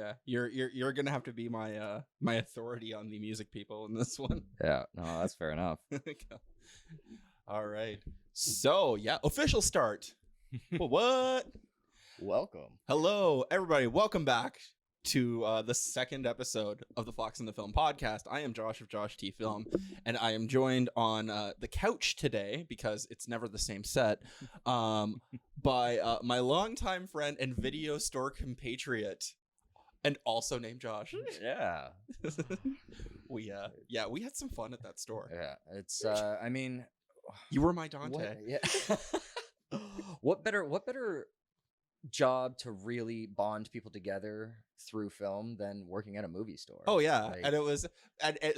Yeah, you're gonna have to be my my authority on the music people in this one. Yeah, no, that's fair enough. All right. So yeah, official start. What? Welcome. Hello, everybody. Welcome back to the second episode of the Fox and the Film podcast. I am Josh of Josh T Film, and I am joined on the couch today because it's never the same set by my longtime friend and video store compatriot, and also named Josh. Yeah. we had some fun at that store. Yeah, it's I mean, You were my Dante. What better job to really bond people together through film than working at a movie store? Oh yeah, Like, and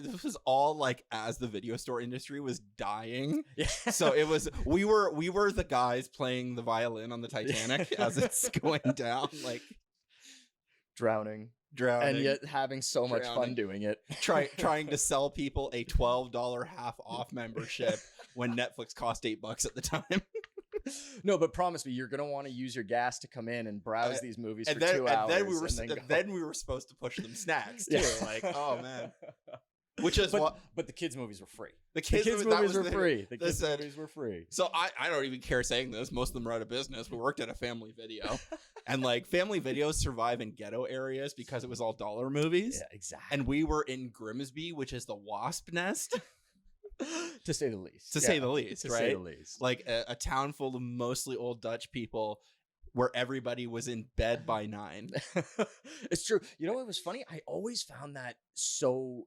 this was all like as the video store industry was dying. yeah. So it was we were the guys playing the violin on the Titanic as it's going down, like drowning, drowning, and yet having so much fun Drowning. doing it. trying to sell people a $12 half off membership when Netflix cost $8 at the time. No, but promise me, you're gonna want to use your gas to come in and browse these movies for 2 hours. And then we were supposed to push them snacks too. Yeah. Like, oh man. Which is but the kids' movies were free. The kids movies were free. The kids' Listen, movies were free. So I don't even care saying this. Most of them are out of business. We worked at a Family Video, and like Family Videos survive in ghetto areas because it was all dollar movies. Yeah, exactly. And we were in Grimsby, which is the wasp nest, To say the least. to say the least, To right? say the least. Like a town full of mostly old Dutch people, where everybody was in bed by 9. It's true. You know what was funny? I always found that so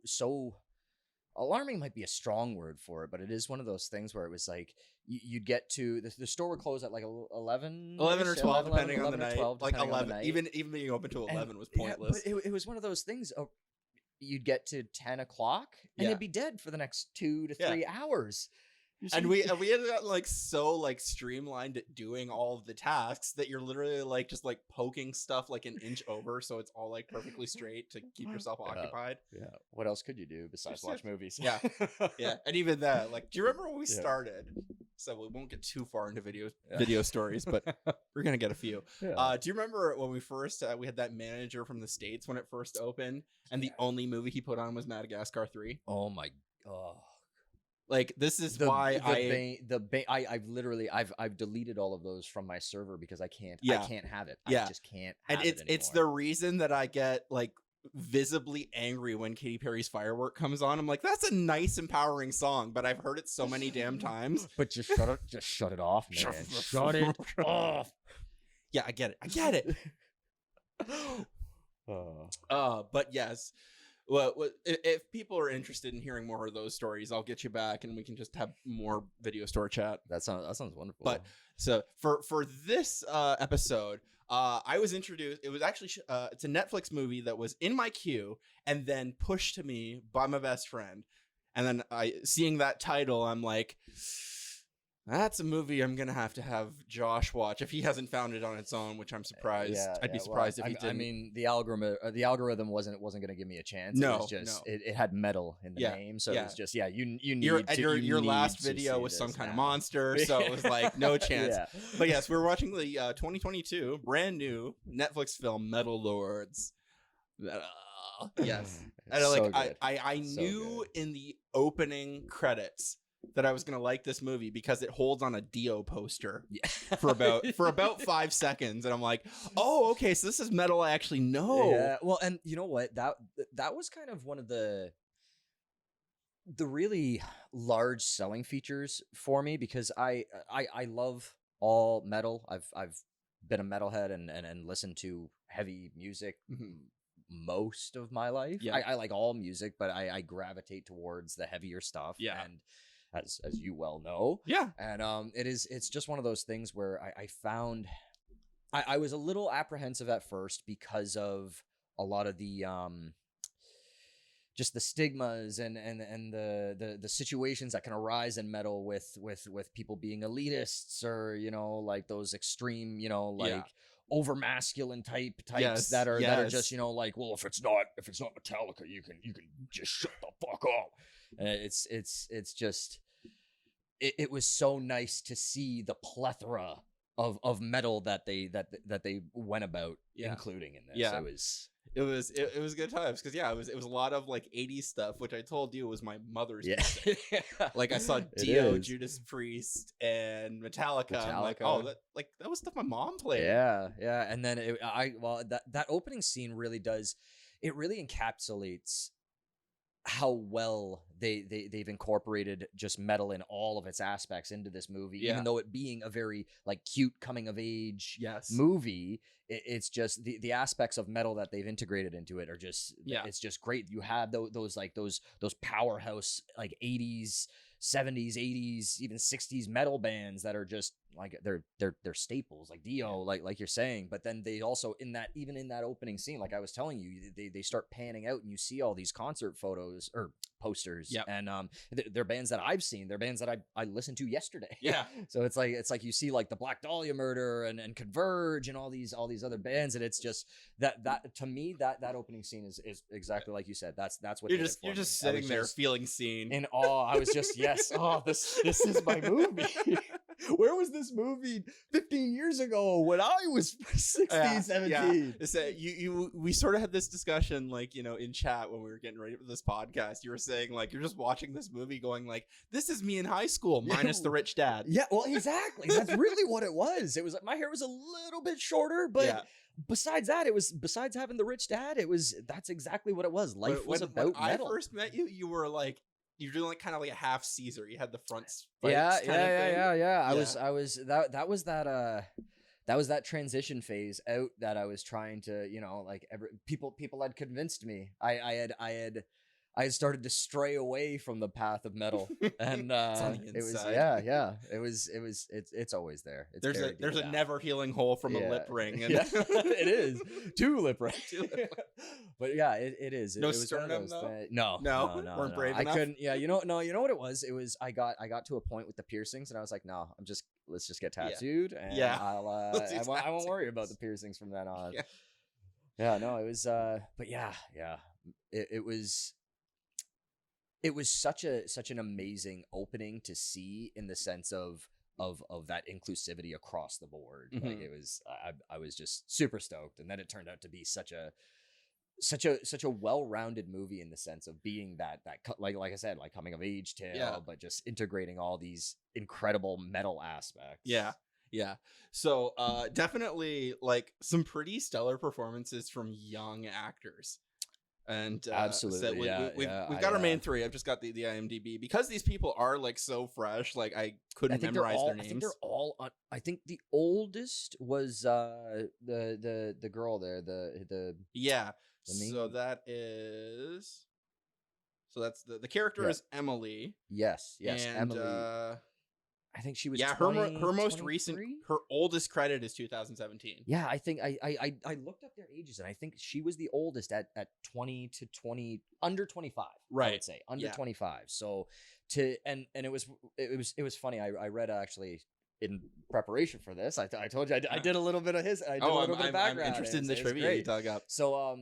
alarming might be a strong word for it, but it is one of those things where it was like you'd get to the store would close at like 11 or 12, depending on the 11 or night. 12, Like depending on the 11, night. even being open to 11 was Yeah, pointless. but it was one of those things. You'd get to 10 o'clock and Yeah. you'd be dead for the next 2 to 3 hours. And we ended up like so like streamlined at doing all of the tasks that you're literally like just like poking stuff like an inch over so it's all like perfectly straight to keep yourself occupied. Yeah. What else could you do besides watch movies? Yeah. Yeah. And even that, like, do you remember when we Yeah. started? So we won't get too far into video stories, but we're gonna get a few. Yeah. Do you remember when we first we had that manager from the States when it first opened, and the only movie he put on was Madagascar 3? Oh my god. Like, this is why I've deleted all of those from my server because I can't have it. Yeah. I just can't have and it it's the anymore. reason that I get like visibly angry when Katy Perry's Firework comes on. I'm like, that's a nice empowering song, but I've heard it so many damn times. But just shut it off, man. Shut it off. Yeah, I get it. But yes. Well, if people are interested in hearing more of those stories, I'll get you back and we can just have more video store chat. That sounds wonderful. But so for this episode, I was introduced. It was actually it's a Netflix movie that was in my queue and then pushed to me by my best friend. And then seeing that title, I'm like, that's a movie I'm gonna have Josh watch if he hasn't found it on its own, which I'm surprised. I'd be surprised if he didn't. I mean, the algorithm wasn't gonna give me a chance. No, it was just it had metal in the name, so it was just you need your last video was some kind of monster, so it was like no chance. Yeah. But yes, we're watching the 2022 brand new Netflix film Metal Lords. Yes, and So like good. I So knew good. in the opening credits that I was gonna like this movie because it holds on a Dio poster for about 5 seconds, and I'm like, oh, okay, so this is metal I actually know. Yeah. Well, and you know what? That was kind of one of the really large selling features for me because I love all metal. I've been a metalhead and listened to heavy music most of my life. Yeah. I like all music, but I gravitate towards the heavier stuff. Yeah. And as you well know. Yeah. And it's just one of those things where I found I was a little apprehensive at first because of a lot of the just the stigmas and the situations that can arise in metal with people being elitists or like those extreme over masculine types that are just like, well, if it's not Metallica, you can just shut the fuck up. And it's just it was so nice to see the plethora of metal that they went about including in this. Yeah. it was good times because it was a lot of like 80s stuff, which I told you was my mother's Yeah. music. Like I saw It Dio, is. Judas Priest, and Metallica. I'm like, oh, that was stuff my mom played. Yeah, and then that opening scene really does, it really encapsulates how well they've incorporated just metal in all of its aspects into this movie, even though it being a very like cute coming of age movie. It's just the aspects of metal that they've integrated into it are just it's just great. You have those powerhouse like 80s, 70s, 80s, even 60s metal bands that are just like they're staples, like Dio, like you're saying. But then they also in that opening scene, like I was telling you, they start panning out and you see all these concert photos or posters, and they're bands that I've seen, they're bands that I listened to yesterday. So it's like you see like the Black Dahlia Murder and Converge and all these other bands, and it's just that to me that opening scene is exactly like you said. That's what you're just sitting there feeling seen in awe. I was just this is my movie. Where was this movie 15 years ago when I was 16, 17? We sort of had this discussion, like, in chat when we were getting ready for this podcast. You were saying, like, you're just watching this movie going, like, this is me in high school, minus the rich dad. Yeah, well, exactly. That's really what it was. It was like my hair was a little bit shorter, but besides having the rich dad, that's exactly what it was. Life was about metal. When I first met you, you were like, you're doing like kind of like a half Caesar. You had the front spikes. Yeah. I was that was that transition phase out that I was trying to, like people had convinced me. I had started to stray away from the path of metal, and it's always there. There's a never healing hole from a lip ring. And it is 2 lip rings. But yeah, it is. No it was sternum though. No, weren't brave enough. I couldn't. Yeah, you know what it was. It was I got to a point with the piercings, and I was like, no, let's just get tattooed, and I won't worry about the piercings from then on. No, it was. But yeah, it was such an amazing opening to see, in the sense of that inclusivity across the board. Like it was, I was just super stoked, and then it turned out to be such a well-rounded movie in the sense of being that like I said, like coming of age tale, but just integrating all these incredible metal aspects. Yeah. So definitely like some pretty stellar performances from young actors. And absolutely, so we've got our main 3. I've just got the IMDb, because these people are like so fresh. Like I couldn't memorize their names. I think they're all. I think the oldest was the girl there. The main... So that is. So that's the character is Emily. Yes, and, Emily. I think she was her most recent, her oldest credit is 2017. Yeah, I think I looked up their ages, and I think she was the oldest at 20 to 20, under 25. Right, I would say under 25. So and it was funny. I read actually in preparation for this. I told you I did a little bit of his. I did a little bit of background. I'm interested in the trivia you dug up. So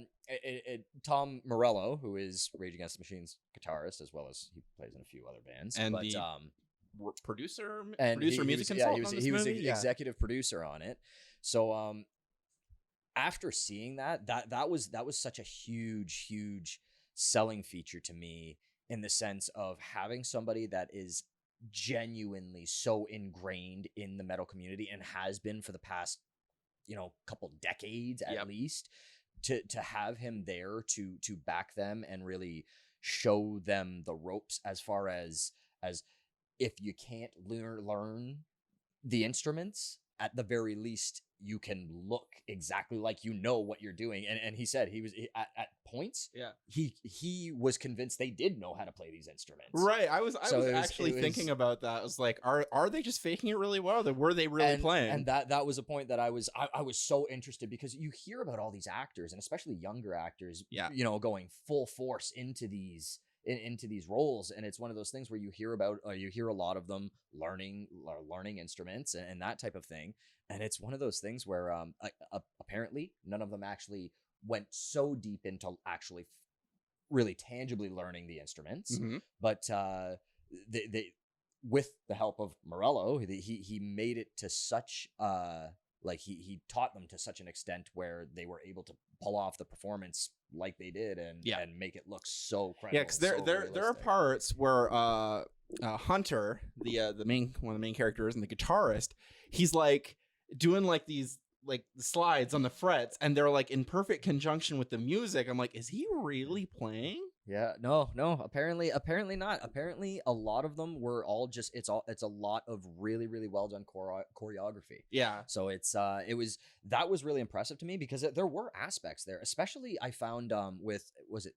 Tom Morello, who is Rage Against the Machine's guitarist, as well as he plays in a few other bands, and producer, music consultant. He was the executive producer on it. So after seeing that was such a huge selling feature to me, in the sense of having somebody that is genuinely so ingrained in the metal community and has been for the past couple decades at least, to have him there to back them and really show them the ropes, as far as if you can't learn the instruments, at the very least you can look exactly like what you're doing. And he said he was at points. He was convinced they did know how to play these instruments. Right. I was actually thinking about that. I was like, are they just faking it really well? Were they really playing? And that was a point that I was so interested, because you hear about all these actors, and especially younger actors, going full force into these roles, and it's one of those things where you hear a lot of them learning instruments and that type of thing, and it's one of those things where apparently none of them actually went so deep into actually really tangibly learning the instruments, but they with the help of Morello, he made it to such like he taught them to such an extent where they were able to pull off the performance like they did and make it look so credible. Yeah, because there are parts where Hunter, the main one of the main characters and the guitarist, he's like doing like these like slides on the frets, and they're like in perfect conjunction with the music. I'm like, is he really playing? Yeah, no. Apparently not. Apparently, a lot of them were all just it's a lot of really, really well done choreography. Yeah. So that was really impressive to me because there were aspects there, especially I found with was it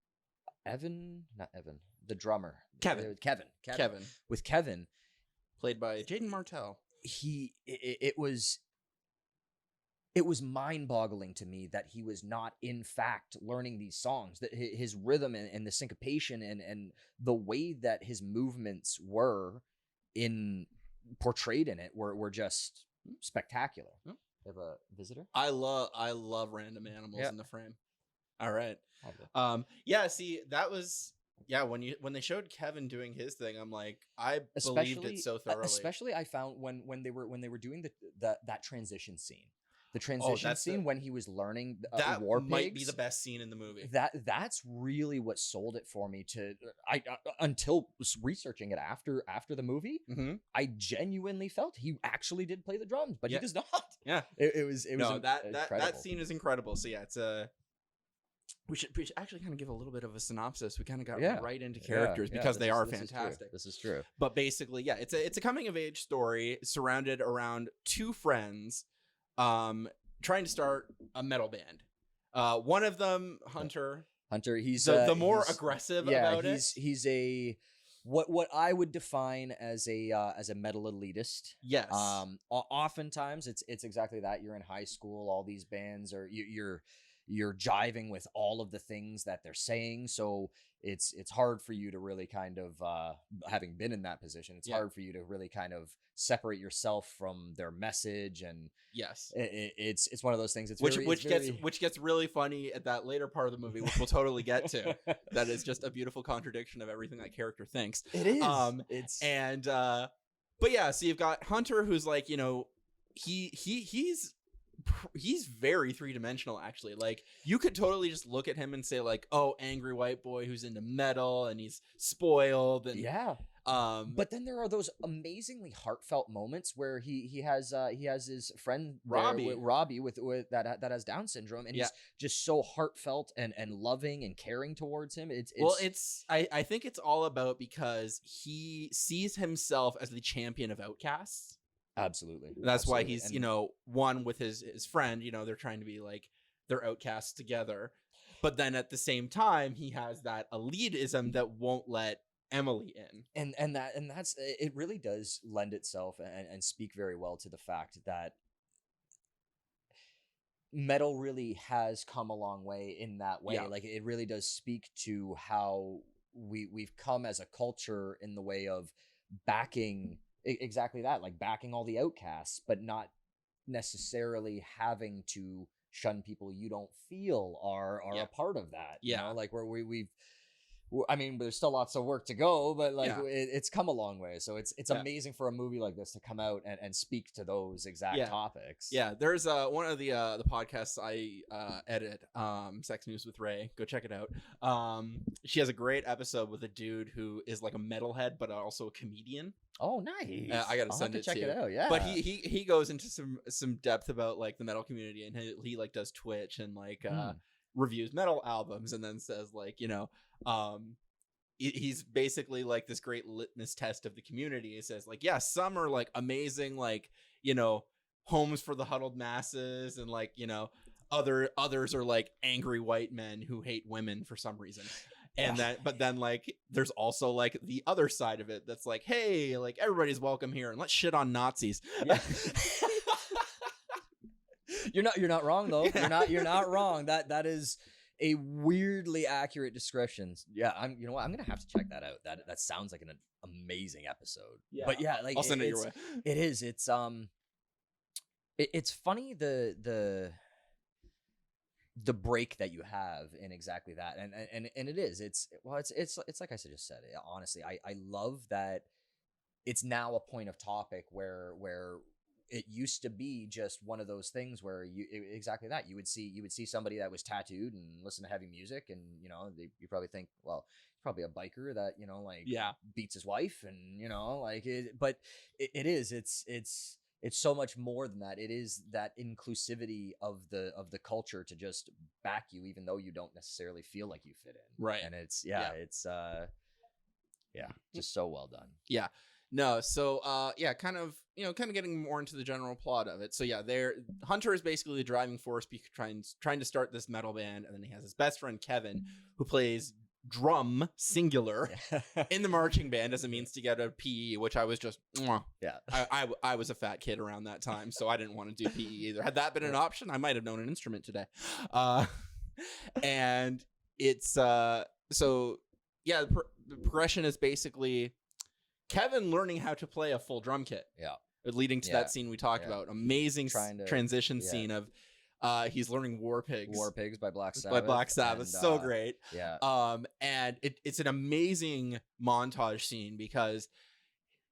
not Evan, the drummer, Kevin with Kevin, played by Jaden Martell. It was mind-boggling to me that he was not, in fact, learning these songs, that his rhythm and the syncopation and the way that his movements were portrayed in it were just spectacular. Oh. We have a visitor? I love random animals in the frame. All right. See, that was... Yeah, when they showed Kevin doing his thing, I'm like, I believed it so thoroughly. Especially I found when they were doing that transition scene. The transition scene when he was learning that War Pigs might be the best scene in the movie. That's really what sold it for me. Until researching it after the movie, I genuinely felt he actually did play the drums, but he does not. Yeah, it was incredible. That scene is incredible. So yeah, it's we should actually kind of give a little bit of a synopsis. We kind of got right into characters because they are fantastic. This is true. But basically, yeah, it's a coming of age story surrounded around two friends trying to start a metal band. One of them, Hunter, he's the more aggressive about it. He's a what I would define as a metal elitist. Yes. Oftentimes it's exactly that. You're in high school, all these bands are you're jiving with all of the things that they're saying, so it's hard for you to really kind of having been in that position, it's hard for you to really kind of separate yourself from their message. And it's one of those things. It's which gets really funny at that later part of the movie, which we'll totally get to. That is just a beautiful contradiction of everything that character thinks. It is. But yeah, so you've got Hunter, who's like, you know, he's very three-dimensional, actually. Like, you could totally just look at him and say like, oh, angry white boy who's into metal and he's spoiled and but then there are those amazingly heartfelt moments where he has his friend Robbie with that has Down syndrome, and he's just so heartfelt and loving and caring towards him. I think it's all about because he sees himself as the champion of outcasts. Absolutely. That's why he's, you know, one with his friend, you know, they're trying to be like, they're outcasts together. But then at the same time, he has that elitism that won't let Emily in. And that's it really does lend itself and speak very well to the fact that metal really has come a long way in that way. Like, it really does speak to how we've come as a culture in the way of backing exactly that, like backing all the outcasts, but not necessarily having to shun people you don't feel are a part of that. You know, like where I mean, there's still lots of work to go, but like it's come a long way. So it's amazing for a movie like this to come out and speak to those exact topics. Yeah, there's one of the podcasts I edit, Sex News with Ray. Go check it out. She has a great episode with a dude who is like a metalhead, but also a comedian. Oh, nice! I gotta send it to you. Check it out. Yeah, but he goes into some depth about like the metal community, and he like does Twitch and like reviews metal albums, and then says like, you know, he's basically like this great litmus test of the community. He says like, yeah, some are like amazing, like, you know, homes for the huddled masses, and like, you know, others are like angry white men who hate women for some reason. And but then like there's also like the other side of it that's like, hey, like everybody's welcome here and let's shit on Nazis. You're not wrong though. You're not wrong. That is a weirdly accurate description. Yeah, I'm gonna have to check that out. That sounds like an amazing episode. Yeah. But yeah, like I'll send it your way. It is. It's funny the break that you have in exactly that, and it is. It's like I just said. Honestly, I love that it's now a point of topic where it used to be just one of those things where exactly that you would see somebody that was tattooed and listen to heavy music, and you know, you probably think, well, he's probably a biker that, you know, like beats his wife, and you know, like but it's so much more than that. It is that inclusivity of the culture to just back you even though you don't necessarily feel like you fit in. Right. And it's just so well done. Yeah. No, so kind of getting more into the general plot of it. So yeah, Hunter is basically the driving force, trying to start this metal band, and then he has his best friend Kevin, who plays drum singular in the marching band as a means to get a PE, which I was just I was a fat kid around that time, so I didn't want to do PE either. Had that been an option, I might have known an instrument today. And it's the progression is basically Kevin learning how to play a full drum kit. Yeah. Leading to that scene we talked about. Amazing transition scene of he's learning War Pigs. War Pigs by Black Sabbath. And, so great. Yeah. And it's an amazing montage scene because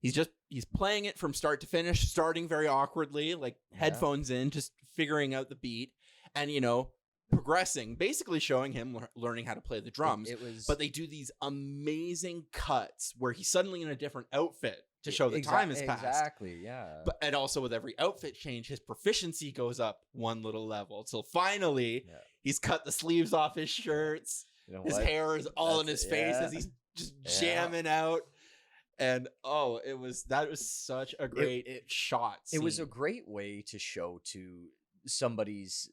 he's playing it from start to finish, starting very awkwardly, like headphones in, just figuring out the beat, and you know, progressing, basically showing him learning how to play the drums. But they do these amazing cuts where he's suddenly in a different outfit to show the time has passed. Exactly, yeah. And also with every outfit change, his proficiency goes up one little level till finally he's cut the sleeves off his shirts. You know, his hair is all in his face as he's just jamming out. And that was such a great shot scene. It was a great way to show to somebody's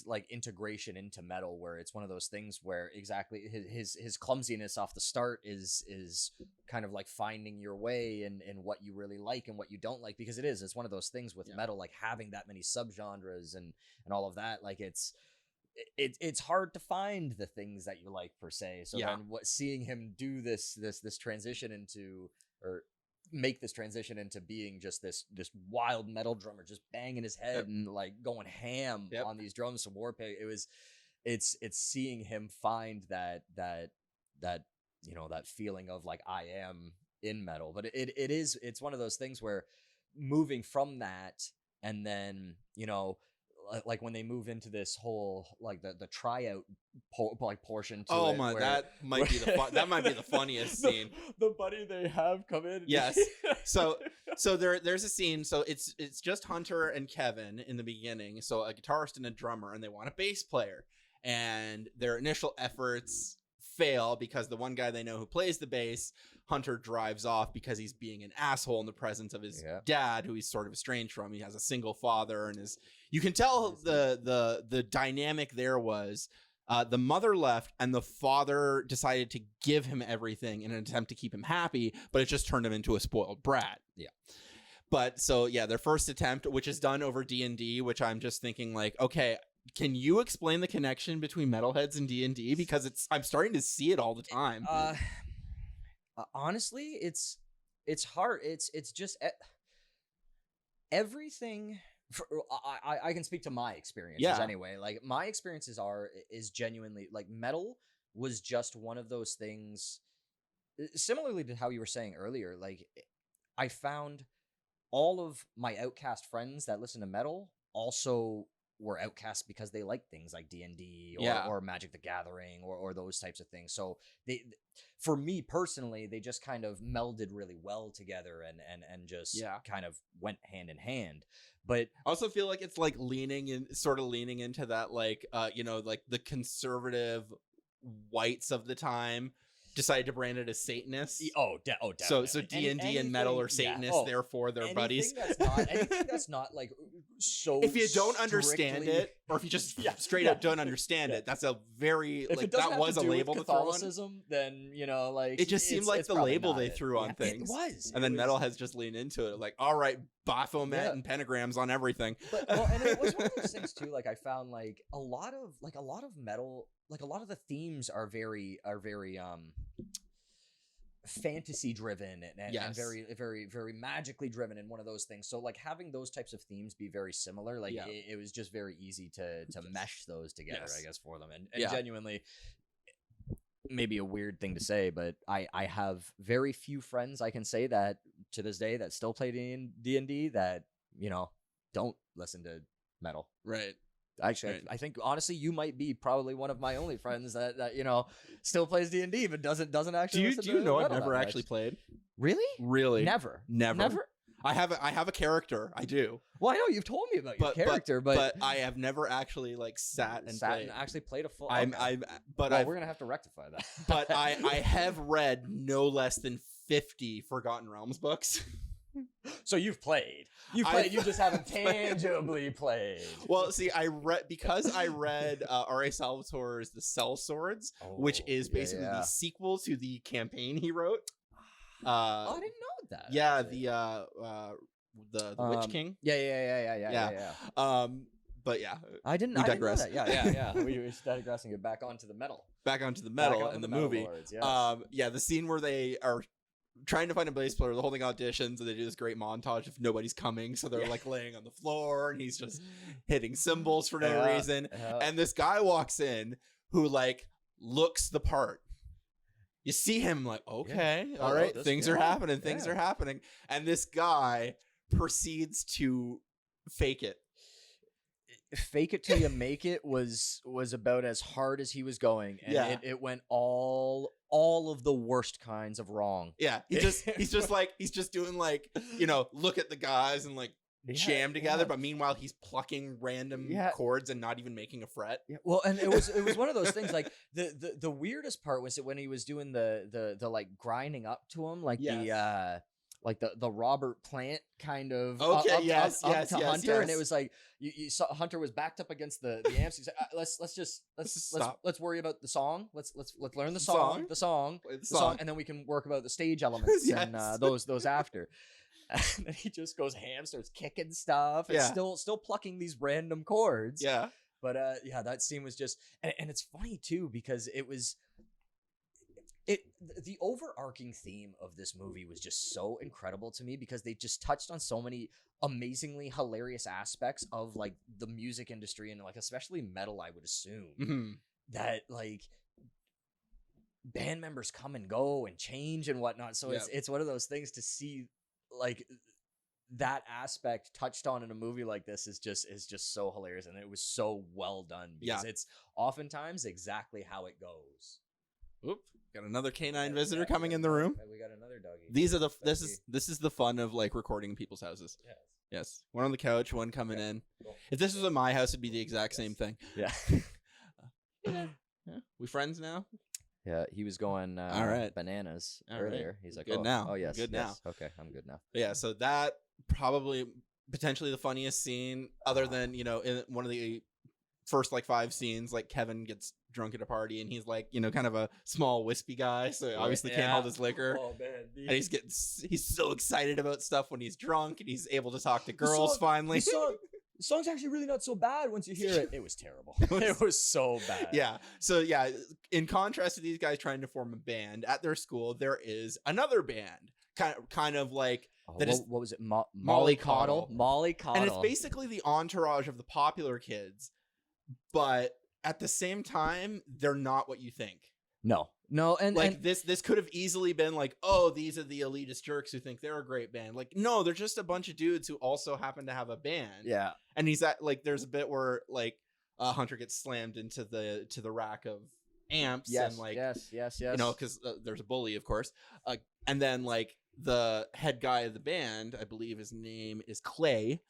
like integration into metal, where it's one of those things where exactly his clumsiness off the start is kind of like finding your way and what you really like and what you don't like, because it's one of those things with metal, like having that many subgenres and all of that, like it's hard to find the things that you like per se. So then seeing him do this transition into, or make this transition into being just this wild metal drummer, just banging his head and like going ham on these drums to War Pig. It's seeing him find that you know, that feeling of like, I am in metal. But it's one of those things where moving from that, and then, you know, like when they move into this whole like the tryout portion to that might be the funniest scene. The buddy they have come in. Yes. So there's a scene. So it's just Hunter and Kevin in the beginning. So a guitarist and a drummer, and they want a bass player, and their initial efforts fail because the one guy they know who plays the bass, Hunter drives off because he's being an asshole in the presence of his dad, who he's sort of estranged from. He has a single father, and you can tell the dynamic there was the mother left and the father decided to give him everything in an attempt to keep him happy, but it just turned him into a spoiled brat. Yeah. But so their first attempt, which is done over D&D, which I'm just thinking like, okay, can you explain the connection between metalheads and D&D? Because I'm starting to see it all the time. Honestly, it's hard. It's just everything. I can speak to my experiences anyway. Like my experiences is genuinely like metal was just one of those things. Similarly to how you were saying earlier, like I found all of my outcast friends that listen to metal also were outcasts because they like things like D&D or Magic the Gathering or those types of things. So for me personally, they just kind of melded really well together and just kind of went hand in hand. But I also feel like it's like leaning into that, like, you know, like the conservative whites of the time decided to brand it as Satanists. Definitely. So D&D and metal are Satanists, therefore they're buddies. Anything that's not like so. If you don't understand it, or if you just straight up don't understand it, that's a very like that was a label to throw on. Then you know, like it just seemed like the label they threw on things. It was, and then metal has just leaned into it, like, all right, Baphomet and pentagrams on everything. And it was one of those things too. Like I found like a lot of metal, like a lot of the themes are very fantasy driven and very very very magically driven, and one of those things. So like having those types of themes be very similar, like it was just very easy to mesh those together, I guess, for them. And genuinely, maybe a weird thing to say, but I have very few friends I can say that to this day that still play D&D that, you know, don't listen to metal. Right. Actually, Right. I think honestly, you might be probably one of my only friends that you know still plays D&D, but doesn't actually. Do listen you to know I've metal never that actually much. played? Really? Really? Never. Never. I have a character. I do. Well, I know you've told me about your character, but I have never actually like sat and actually played a full. I'm but well, we're gonna have to rectify that. but I have read no less than 50 Forgotten Realms books. So you've played. You just haven't tangibly played. Well, see, I read R.A. Salvatore's The Cell Swords, which is basically the sequel to the campaign he wrote. I didn't know that. Yeah, actually. the Witch King. Yeah. But yeah, I didn't digress. know that. Yeah. we were digressing it back onto the metal. Back onto the metal in the movie. Lords, yes. The scene where they are trying to find a bass player, they're holding auditions, and they do this great montage of nobody's coming, so they're like laying on the floor, and he's just hitting cymbals for no reason. And this guy walks in who like looks the part. You see him like, okay, all right, things are happening, things are happening, and this guy proceeds to fake it. Fake it till you make it was about as hard as he was going, and it went all of the worst kinds of wrong. Yeah, he's just doing like, look at the guys and like jam together, but meanwhile he's plucking random chords and not even making a fret. Yeah, well, and it was one of those things like the weirdest part was when he was doing the like grinding up to him like the Robert Plant kind of up to Hunter, and it was like you saw Hunter was backed up against the amps. He's like, let's worry about the song. Let's learn the song, and then we can work about the stage elements and those after. And then he just goes ham, starts kicking stuff, and still plucking these random chords. Yeah, but that scene was just, and it's funny too because it was. The overarching theme of this movie was just so incredible to me because they just touched on so many amazingly hilarious aspects of like the music industry and like especially metal, I would assume, that like band members come and go and change and whatnot. So it's one of those things to see like that aspect touched on in a movie like this is just so hilarious, and it was so well done because it's oftentimes exactly how it goes. Oop. Got another canine visitor coming in the room. We got another doggy. This is the fun of like recording in people's houses. Yes. One on the couch, one coming in. Cool. If this was at my house, it'd be the exact same thing. Yeah. We friends now? Yeah, he was going all right. bananas earlier. Right. He's like, good now. Oh yes. Good now. Okay, I'm good now. Yeah, so that probably potentially the funniest scene other than, in one of the first like 5 scenes, like Kevin gets drunk at a party and he's like, kind of a small wispy guy, so obviously can't hold his liquor. Oh man. And he's so excited about stuff when he's drunk and he's able to talk to girls finally. The song's actually really not so bad once you hear it. It was terrible. It was so bad. Yeah. So in contrast to these guys trying to form a band at their school, there is another band kind of like what was it? Molly Coddle. Molly Coddle. And it's basically the entourage of the popular kids, but at the same time, they're not what you think. No, and like this could have easily been like, oh, these are the elitist jerks who think they're a great band. Like, no, they're just a bunch of dudes who also happen to have a band. Yeah, and he's at like, there's a bit where like Hunter gets slammed into the rack of amps. Yes, and like yes. Because there's a bully, of course, and then like the head guy of the band, I believe his name is Clay.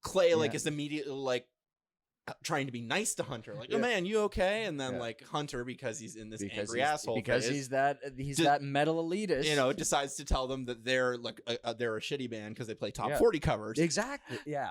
Clay like is immediately like trying to be nice to Hunter, like, oh man, you okay? And then like Hunter, because he's in this angry asshole because phase, he's that metal elitist, decides to tell them that they're like they're a shitty band because they play top 40 covers. Exactly. Yeah.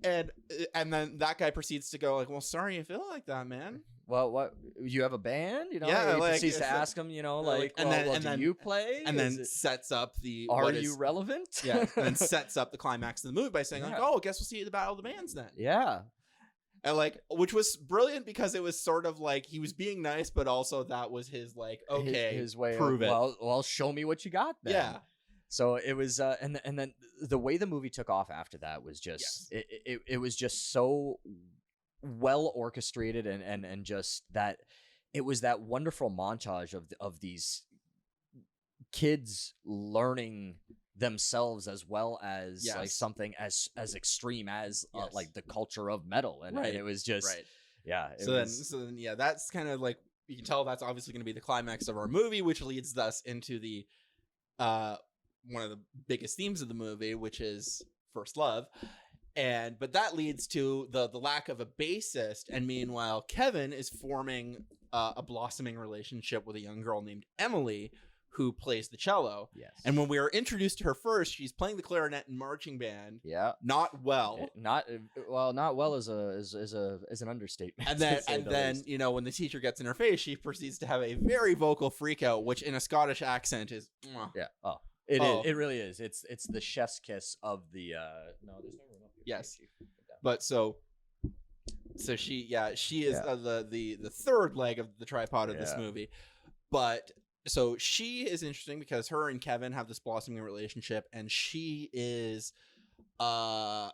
And then that guy proceeds to go like, well, sorry you feel like that, man. Well, what, you have a band? He like proceeds to ask him, like, and then do you play? And then sets up the are you relevant? Yeah. And then sets up the climax of the movie by saying like, oh, I guess we'll see you at the Battle of the Bands then. Yeah. And like, which was brilliant because it was sort of like he was being nice, but also that was his like, okay, his way prove it. Well, show me what you got then. Yeah. So it was, and then the way the movie took off after that was just, it was just so well orchestrated and just that it was that wonderful montage of these kids learning themselves, as well as like Yes. something as extreme as Yes. like the culture of metal, and Right. it was just Right. yeah. It So was, then, yeah, that's kind of like, you can tell that's obviously going to be the climax of our movie, which leads us into the one of the biggest themes of the movie, which is first love. But that leads to the lack of a bassist, and meanwhile Kevin is forming a blossoming relationship with a young girl named Emily, who plays the cello. yes. And when we are introduced to her first, she's playing the clarinet and marching band. Yeah. Not well. Not well is an understatement. And to say the then least. you know, when the teacher gets in her face, she proceeds to have a very vocal freak out, which in a Scottish accent is mwah. Yeah. Oh. It really is. It's the chef's kiss of the no, there's no room up here. Yes. But so she is the third leg of the tripod of this movie. But so she is interesting because her and Kevin have this blossoming relationship, and she is I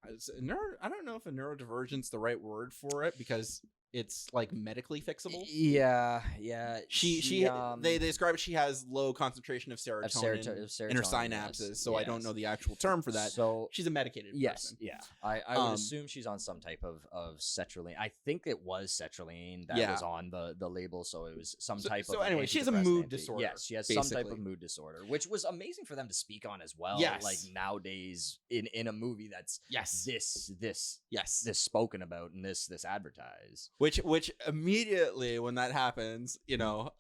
don't know if a neurodivergent's the right word for it, because it's like medically fixable. Yeah. They describe it. She has low concentration of serotonin in her synapses. So I don't know the actual term for that. So she's a medicated person. Yeah. I would assume she's on some type of sertraline. I think it was sertraline that was on the label. So it was some type of. So anyway, she has a mood disorder. Yes, she has some type of mood disorder, which was amazing for them to speak on as well. Yes. Like nowadays in a movie that's this spoken about and this advertised. Which immediately, when that happens, you know,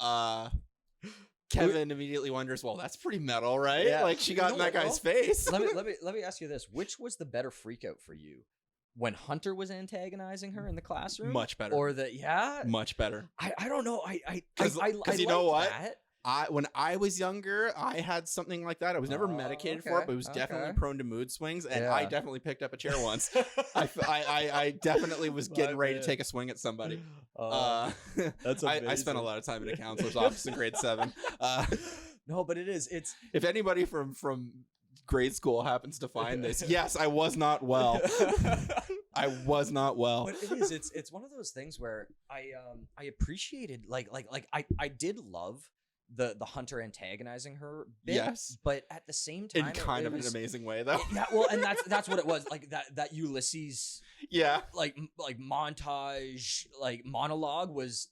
Kevin immediately wonders, well, that's pretty metal, right? Yeah. Like, she got in that guy's face. let me ask you this: which was the better freakout for you? When Hunter was antagonizing her in the classroom? Much better. Or much better. I don't know. Because you know what? That. When I was younger, I had something like that. I was never medicated for it, but it was definitely prone to mood swings, and I definitely picked up a chair once. I definitely was getting ready to take a swing at somebody. That's amazing. I spent a lot of time in a counselor's office in grade 7. No, but it is. It's if anybody from grade school happens to find this, yes, I was not well. I was not well. But it is. It's one of those things where I appreciated like I did love the Hunter antagonizing her bit, yes, but at the same time, in kind of an amazing way, though. Yeah, well, and that's what it was, like that Ulysses, like montage, like monologue was.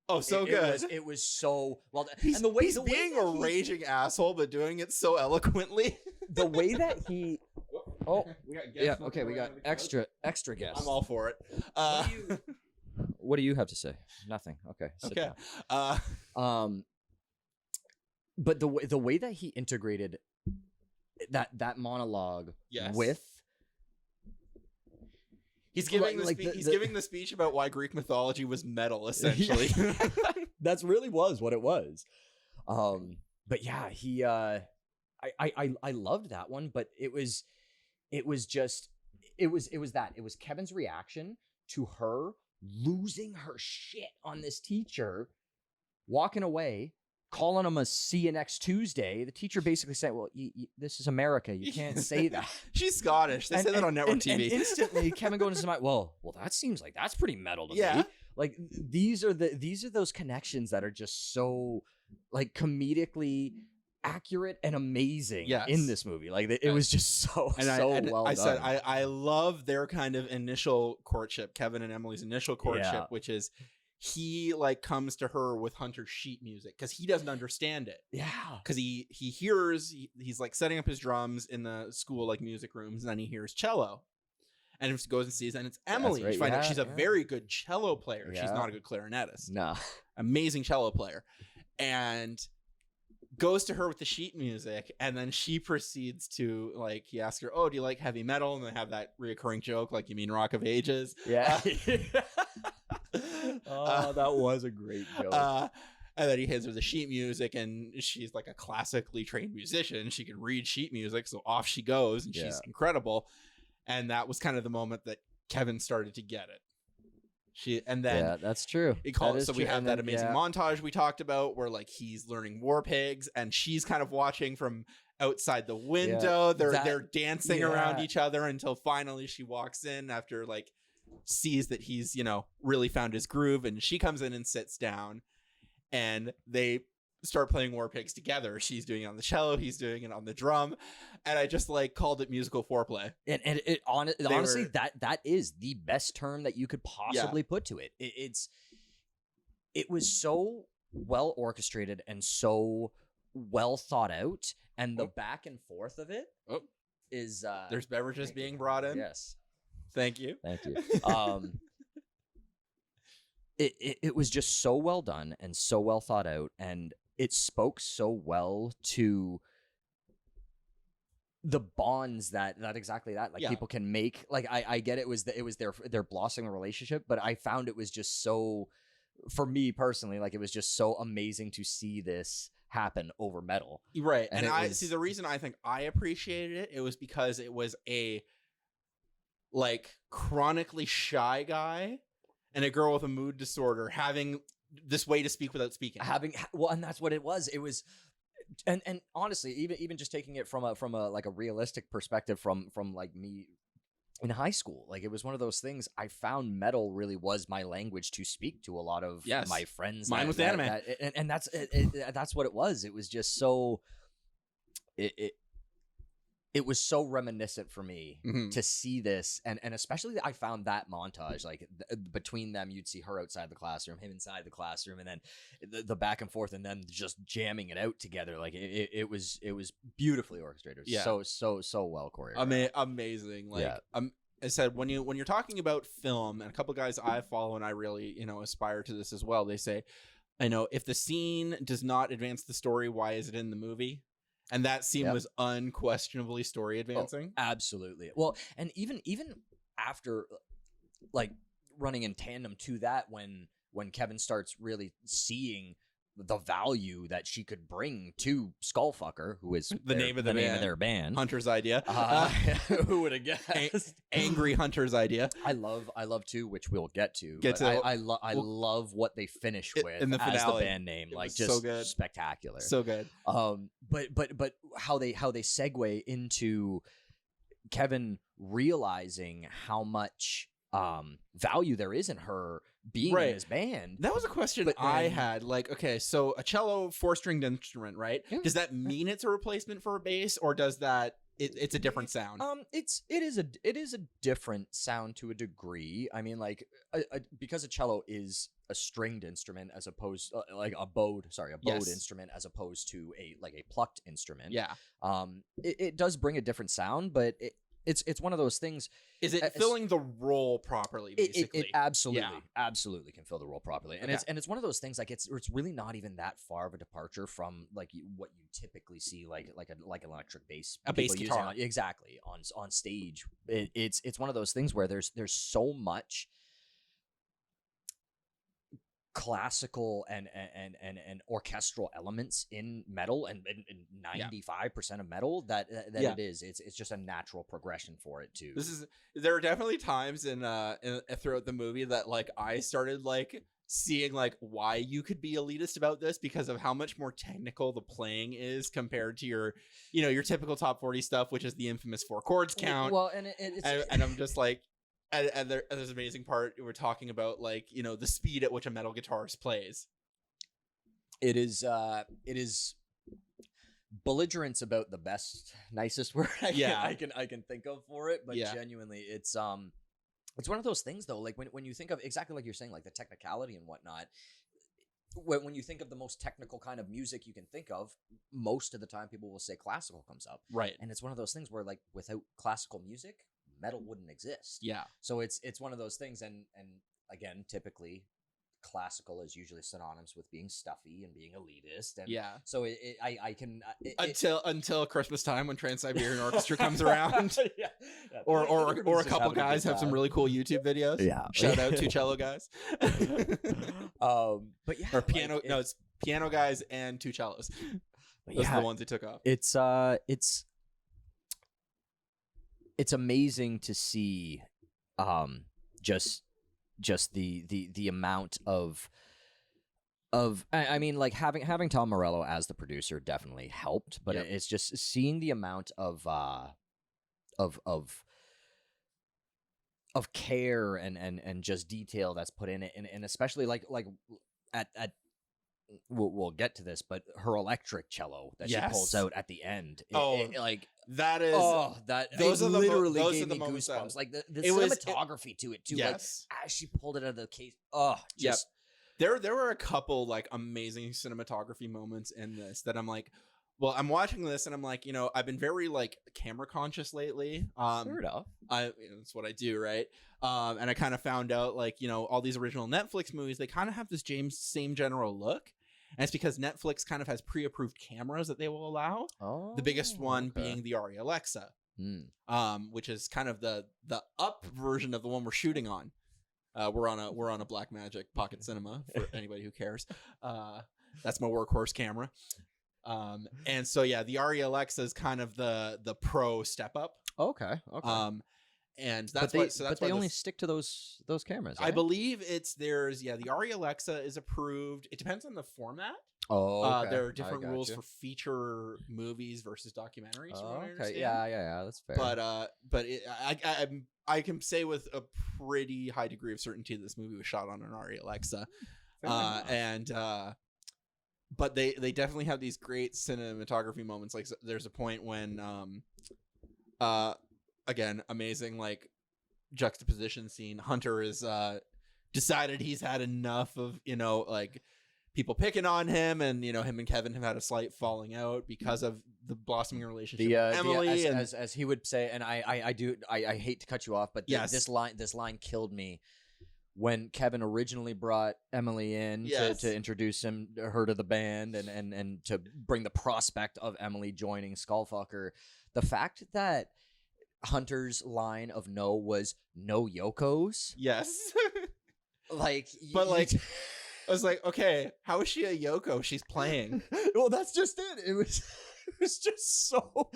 Oh, so good. It was so well. And he's being a raging asshole, but doing it so eloquently. The way that he. Oh, we got guests. Okay, we got extra guests. I'm all for it. What do you have to say? Nothing. Okay. Okay. But the way that he integrated that monologue with. He's giving giving the speech about why Greek mythology was metal, essentially. That's really was what it was. But yeah, he I loved that one, but it was Kevin's reaction to her losing her shit on this teacher, walking away, calling him a see you next Tuesday. The teacher basically said, well, this is America. You can't say that. She's Scottish. They say that on network TV. And instantly Kevin going to his mind, well, that seems like that's pretty metal to me. Like these are those connections that are just so like comedically accurate and amazing in this movie. Like it was just so well done. Said I love their kind of initial courtship, Kevin and Emily's initial courtship, which is he like comes to her with Hunter's sheet music because he doesn't understand it. Yeah, because he hears he's like setting up his drums in the school like music rooms, and then he hears cello, and he goes and sees, and it's Emily. You find out she's a very good cello player. She's not a good clarinetist. No, amazing cello player, and goes to her with the sheet music, and then she proceeds to like, he asks her, oh, do you like heavy metal? And they have that reoccurring joke, like, you mean Rock of Ages? Yeah. That was a great joke. And then he hands her the sheet music, and she's like a classically trained musician. She can read sheet music, so off she goes, and she's incredible. And that was kind of the moment that Kevin started to get it. That's true. We have that amazing montage we talked about where like he's learning war pigs and she's kind of watching from outside the window. They're dancing around each other until finally she walks in after like sees that he's, really found his groove, and she comes in and sits down, and they start playing War Pigs together. She's doing it on the cello, he's doing it on the drum, and I just like called it musical foreplay. And honestly, that is the best term that you could possibly put to it. It was so well orchestrated and so well thought out, and the back and forth of it is there's beverages being brought in. Yes, thank you. It was just so well done and so well thought out, and it spoke so well to the bonds that exactly that people can make. Like I get it was their blossoming relationship, but I found it was just so, for me personally, like it was just so amazing to see this happen over metal. Right. And I see the reason I think I appreciated it was because it was a like chronically shy guy and a girl with a mood disorder having this way to speak without speaking. And that's what it was. It was, and honestly, even just taking it from a like a realistic perspective from like me in high school, like it was one of those things. I found metal really was my language to speak to a lot of my friends. Mine with anime, and that's what it was. It was just so it was so reminiscent for me to see this, and especially I found that montage, like between them, you'd see her outside the classroom, him inside the classroom, and then the back and forth, and then just jamming it out together. Like it was beautifully orchestrated. So well choreographed. Amazing. Like I said, when you're talking about film, and a couple guys I follow and I really aspire to this as well, they say, I know if the scene does not advance the story, why is it in the movie? And that scene was unquestionably story advancing. Oh, absolutely. Well, and even after, like, running in tandem to that, when Kevin starts really seeing the value that she could bring to Skullfucker, who is the name of their band, Hunter's idea. Who would have guessed? Angry Hunter's idea. I love too, which we'll get to. I love what they finish with in the finale as the band name, like just so good. Spectacular, so good. But how they segue into Kevin realizing how much value there is in her being in his band. That was a question I had. Like, okay, so a cello 4-stringed instrument, right? Yeah. Does that mean it's a replacement for a bass, or does that it's a different sound? It is a different sound to a degree. I mean, like because a cello is a stringed instrument as opposed like a bowed instrument as opposed to a plucked instrument. Yeah. It does bring a different sound, but it's one of those things. Is it filling the role properly? Basically, it absolutely can fill the role properly, and it's one of those things. Like it's really not even that far of a departure from like what you typically see, like an electric bass, a bass guitar, exactly on stage. It's one of those things where there's so much classical and orchestral elements in metal, and 95% of metal that it's just a natural progression for it too. There are definitely times in throughout the movie that like I started like seeing like why you could be elitist about this because of how much more technical the playing is compared to your typical top 40 stuff, which is the infamous 4 chords count. Well, and I'm just like. And there's an amazing part we're talking about, like, the speed at which a metal guitarist plays. It is belligerent's about the nicest word I can think of for it, but genuinely it's one of those things though, like when you think of exactly like you're saying, like the technicality and whatnot. When you think of the most technical kind of music you can think of, most of the time people will say classical comes up, right? And it's one of those things where like without classical music, metal wouldn't exist. Yeah. So it's one of those things, and again, typically classical is usually synonymous with being stuffy and being elitist, and so until Christmas time when Trans-Siberian Orchestra comes around. or a couple guys have some really cool YouTube videos. Shout out to cello guys. But yeah, or piano. It's piano guys and 2 cellos. Those are the ones they took off. It's amazing to see just the amount of I mean, like having Tom Morello as the producer definitely helped, but it's just seeing the amount of care and just detail that's put in it, and especially like at we'll get to this, but her electric cello that she pulls Yes. out at the end, like that is those are the literally those gave are the me moments goosebumps. that- Like the it was- cinematography to it too. Yes. Like as she pulled it out of the case, just There were a couple like amazing cinematography moments in this that I'm like, well, I'm watching this and I'm like, you know, I've been very like camera conscious lately. sort of. That's what I do, right? And I kind of found out like, you know, all these original Netflix movies, they kind of have this same general look. And it's because Netflix kind of has pre-approved cameras that they will allow. Oh, The biggest one being the Arri Alexa, which is kind of the up version of the one we're shooting on. We're on a Blackmagic Pocket Cinema for anybody who cares. That's my workhorse camera. And so yeah, the Arri Alexa is kind of the pro step up. Okay. And that's but they only stick to those cameras. I believe the Arri Alexa is approved. It depends on the format. Oh, okay. There are different rules for feature movies versus documentaries. Oh, okay. Yeah, that's fair. But I can say with a pretty high degree of certainty that this movie was shot on an Arri Alexa. But they definitely have these great cinematography moments. Like there's a point when again, amazing like juxtaposition scene. Hunter is decided he's had enough of, you know, like people picking on him, and you know, him and Kevin have had a slight falling out because of the blossoming relationship with Emily. As he would say, and I hate to cut you off, but this line killed me. When Kevin originally brought Emily in to introduce her to the band and to bring the prospect of Emily joining Skullfucker, the fact that Hunter's line of no was no Yokos. Yes. I was like, okay, how is she a Yoko? She's playing. Well, that's just it. It was just so.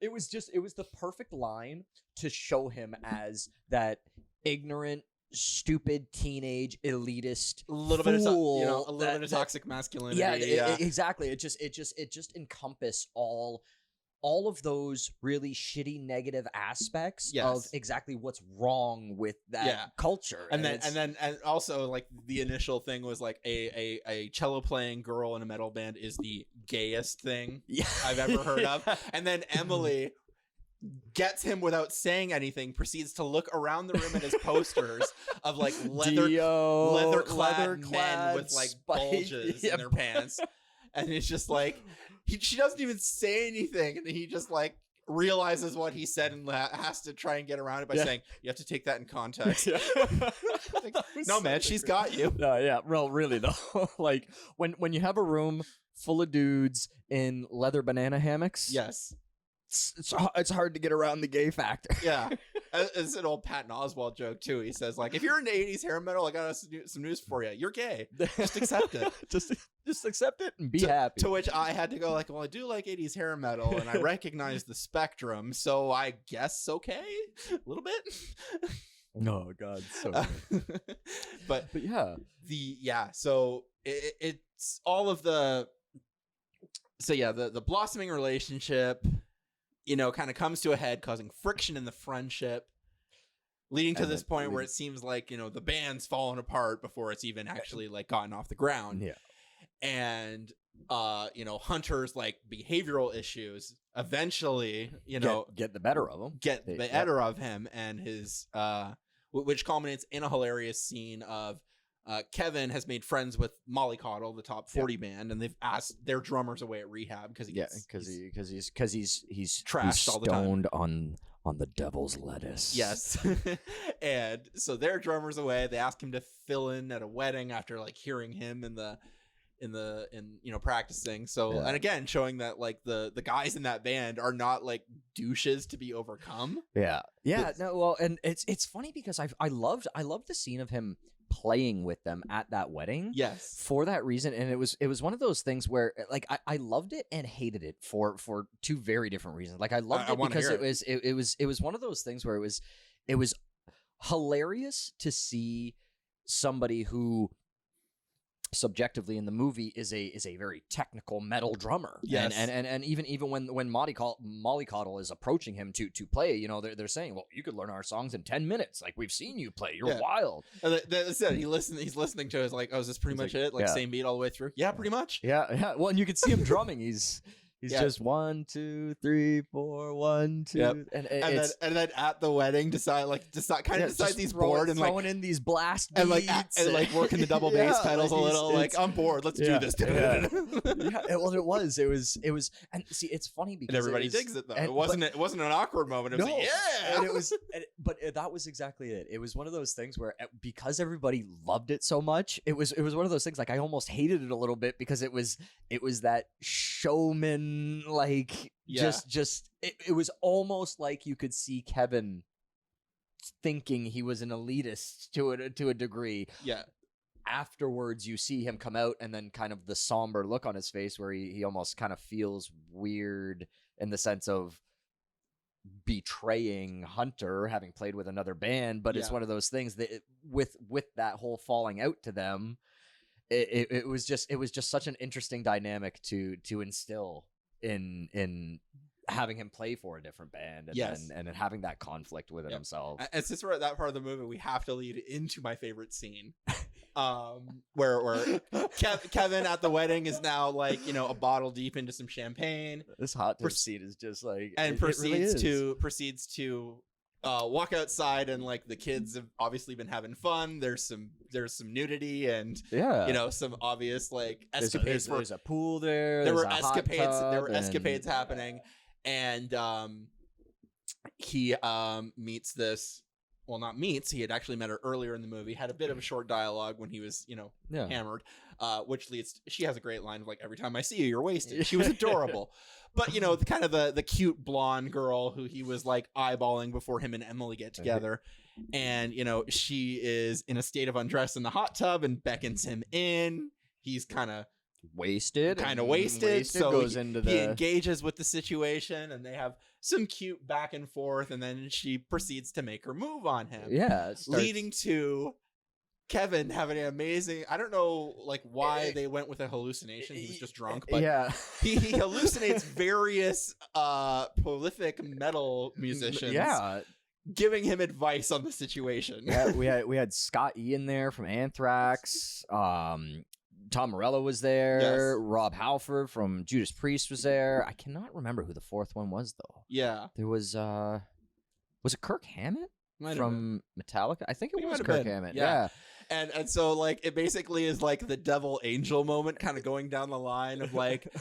It was the perfect line to show him as that ignorant, stupid teenage elitist a little bit of toxic masculinity. Exactly. It just encompassed all of those really shitty negative aspects of exactly what's wrong with that culture. And also like the initial thing was like a cello playing girl in a metal band is the gayest thing I've ever heard of. And then Emily gets him without saying anything, proceeds to look around the room at his posters of like leather-clad men with like bulges in their pants. And it's just like, she doesn't even say anything, and he just like realizes what he said and has to try and get around it by saying, you have to take that in context. Like, no, man, she's got you. No, yeah, well, really though. Like when you have a room full of dudes in leather banana hammocks, it's hard to get around the gay factor. Yeah. It's an old Patton Oswalt joke too. He says like, if you're into 80s hair metal, I got some news for you. You're gay. Just accept it. just accept it and be happy. To which I had to go like, well, I do like 80s hair metal and I recognize the spectrum, so I guess okay, a little bit. Oh God, so good. but yeah, so it's all of the blossoming relationship, you know, kind of comes to a head, causing friction in the friendship, leading to this point where it seems like, you know, the band's fallen apart before it's even actually like gotten off the ground. Yeah. And you know, Hunter's like behavioral issues eventually, you know, get the better of him, and his which culminates in a hilarious scene of Kevin has made friends with Mollycoddle, the top 40 band, and they've asked their drummers away at rehab because he's trashed all the time. Stoned on the devil's lettuce. Yes. And so their drummers away. They ask him to fill in at a wedding after like hearing him in you know, practicing. So and again, showing that like the guys in that band are not like douches to be overcome. Yeah. No, well, and it's funny because I loved the scene of him playing with them at that wedding. Yes. For that reason. And it was one of those things where like I loved it and hated it for two very different reasons. Like I loved it because it was one of those things where it was hilarious to see somebody who subjectively in the movie is a very technical metal drummer. Yes. And even when Mollycoddle is approaching him to play, you know, they're saying, well, you could learn our songs in 10 minutes. Like, we've seen you play. You're wild. And that's it. He's listening to it. It's like, oh, is this pretty much it? Like, same beat all the way through? Yeah, pretty much. Yeah. Well, and you can see him drumming. He's just 1, 2, 3, 4, 1, 2, and then at the wedding decide he's bored and throwing in these blast beats and like working the double bass pedals a little. Like, I'm bored. Let's do this. Well, it was, and see, it's funny because and everybody digs it though. It wasn't an awkward moment. It was like, and it was, but that was exactly it. It was one of those things where because everybody loved it so much, it was one of those things like I almost hated it a little bit because it was that showman. Like it was almost like you could see Kevin thinking he was an elitist to a degree. Yeah. Afterwards, you see him come out, and then kind of the somber look on his face, where he almost kind of feels weird in the sense of betraying Hunter, having played with another band. But it's one of those things that with that whole falling out to them, it was just such an interesting dynamic to instill in having him play for a different band and having that conflict within himself. And since we're at that part of the movie, we have to lead into my favorite scene. Where Kevin at the wedding is now like, you know, a bottle deep into some champagne. This hot tub scene is just like, and proceeds to walk outside, and like the kids have obviously been having fun. There's some nudity and you know, some obvious like escapades. There's a pool there. There were escapades happening, and he meets this. Well, not meets. He had actually met her earlier in the movie. Had a bit of a short dialogue when he was, you know, hammered, which leads. She has a great line of like, "Every time I see you, you're wasted." She was adorable, but you know, the cute blonde girl who he was like eyeballing before him and Emily get together, and you know, she is in a state of undress in the hot tub and beckons him in. He's kind of wasted. So he engages with the situation, and they have some cute back and forth, and then she proceeds to make her move on him. Leading to Kevin having an amazing, I don't know like why they went with a hallucination. He was just drunk, but he hallucinates various prolific metal musicians. Giving him advice on the situation. We had Scott Ian there from Anthrax. Tom Morello was there. Rob Halford from Judas Priest was there. I cannot remember who the fourth one was though. There was it Kirk Hammett from Metallica? I think it was Kirk Hammett. Yeah. And so like it basically is like the devil angel moment kind of going down the line of like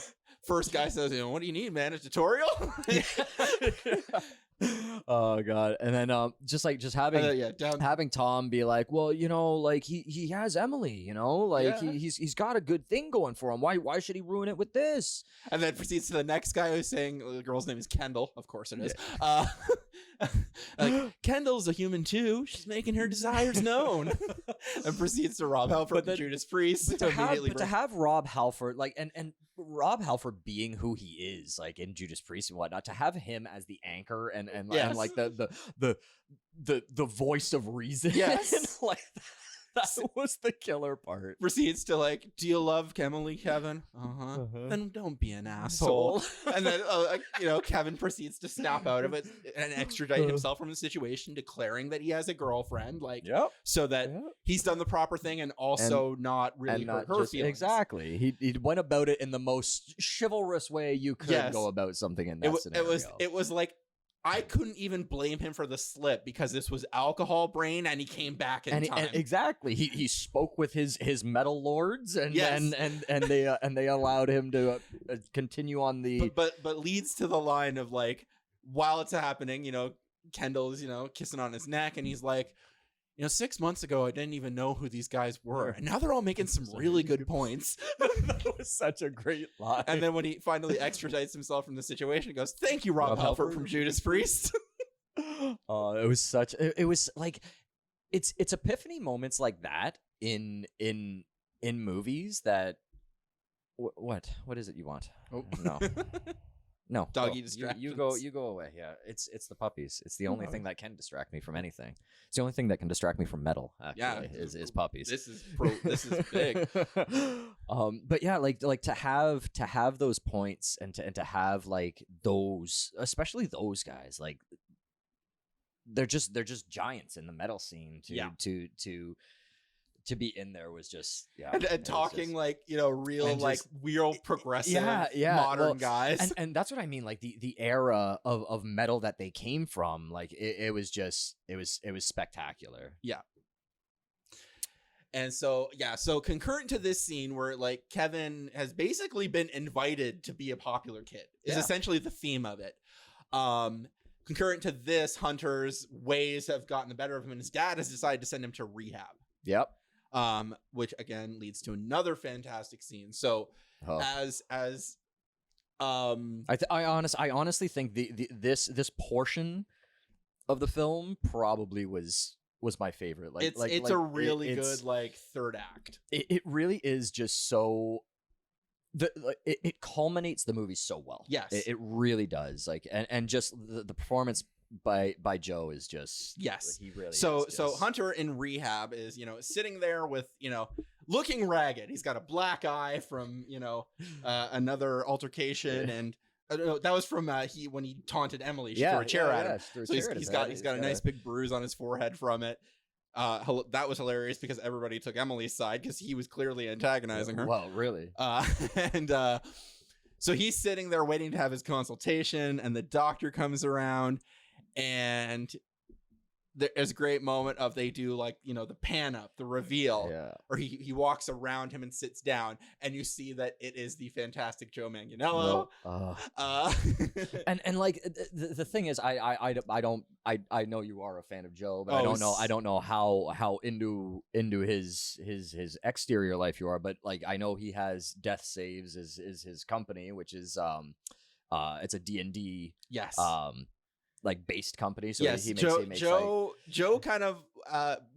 first guy says, you know, what do you need, man? A tutorial? Oh god. And then just having Tom be like, well, you know, like he has Emily, you know, like he's got a good thing going for him. Why should he ruin it with this? And then proceeds to the next guy who's saying the girl's name is Kendall. Of course it is. Like, Kendall's a human too. She's making her desires known. And proceeds to Rob Halford from Judas Priest to have Rob Halford like and Rob Halford being who he is, like in Judas Priest and whatnot, to have him as the anchor and like the voice of reason. Like that was the killer part. Proceeds to like, do you love Emily, Kevin? Then don't be an asshole. And then you know, Kevin proceeds to snap out of it and extradite himself from the situation, declaring that he has a girlfriend, like so that he's done the proper thing and also not really hurt her feelings. Exactly. He went about it in the most chivalrous way you could go about something in that scenario. It was like, I couldn't even blame him for the slip because this was alcohol brain and he came back in time. Exactly. He spoke with his metal lords and they allowed him to continue on the but leads to the line of like, while it's happening, you know, Kendall's, you know, kissing on his neck and he's like, you know, 6 months ago, I didn't even know who these guys were. And now they're all making some really good points. That was such a great line. And then when he finally extradites himself from the situation, he goes, thank you, Rob Halford from Judas Priest. It was like, it's epiphany moments like that in movies that, what is it you want? Oh. No. No, Doggy you distractions. you go away. Yeah, it's the puppies. It's the only thing that can distract me from anything. It's the only thing that can distract me from metal. Actually, is puppies. This is big. But yeah, like to have those points and to have like those, especially those guys, like they're just giants in the metal scene. To be in there was just and talking just, like real progressive modern guys, and that's what I mean, like the era of metal that they came from, like it was spectacular. And so concurrent to this scene where like Kevin has basically been invited to be a popular kid is essentially the theme of it. Concurrent to this, Hunter's ways have gotten the better of him, and his dad has decided to send him to rehab. Yep. Which again leads to another fantastic scene. So I honestly think this portion of the film probably was my favorite. Like it's a really good like third act. It really is just so. It culminates the movie so well. Yes, it really does. Like and just the performance by Joe is just he really so is just... Hunter in rehab is sitting there with looking ragged. He's got a black eye from another altercation, and that was from when he taunted Emily. She threw a chair at him. So he's got a nice big bruise on his forehead from it. That was hilarious because everybody took Emily's side because he was clearly antagonizing her. Well, really. So he's sitting there waiting to have his consultation, and the doctor comes around, and there's a great moment of they do like the pan up, the reveal, or he walks around him and sits down, and you see that it is the fantastic Joe Manganiello. And like the thing is, I know you are a fan of Joe, but I don't know how into his exterior life you are, but like I know he has Death Saves is his company, which is it's a D&D like based company. So he makes Joe kind of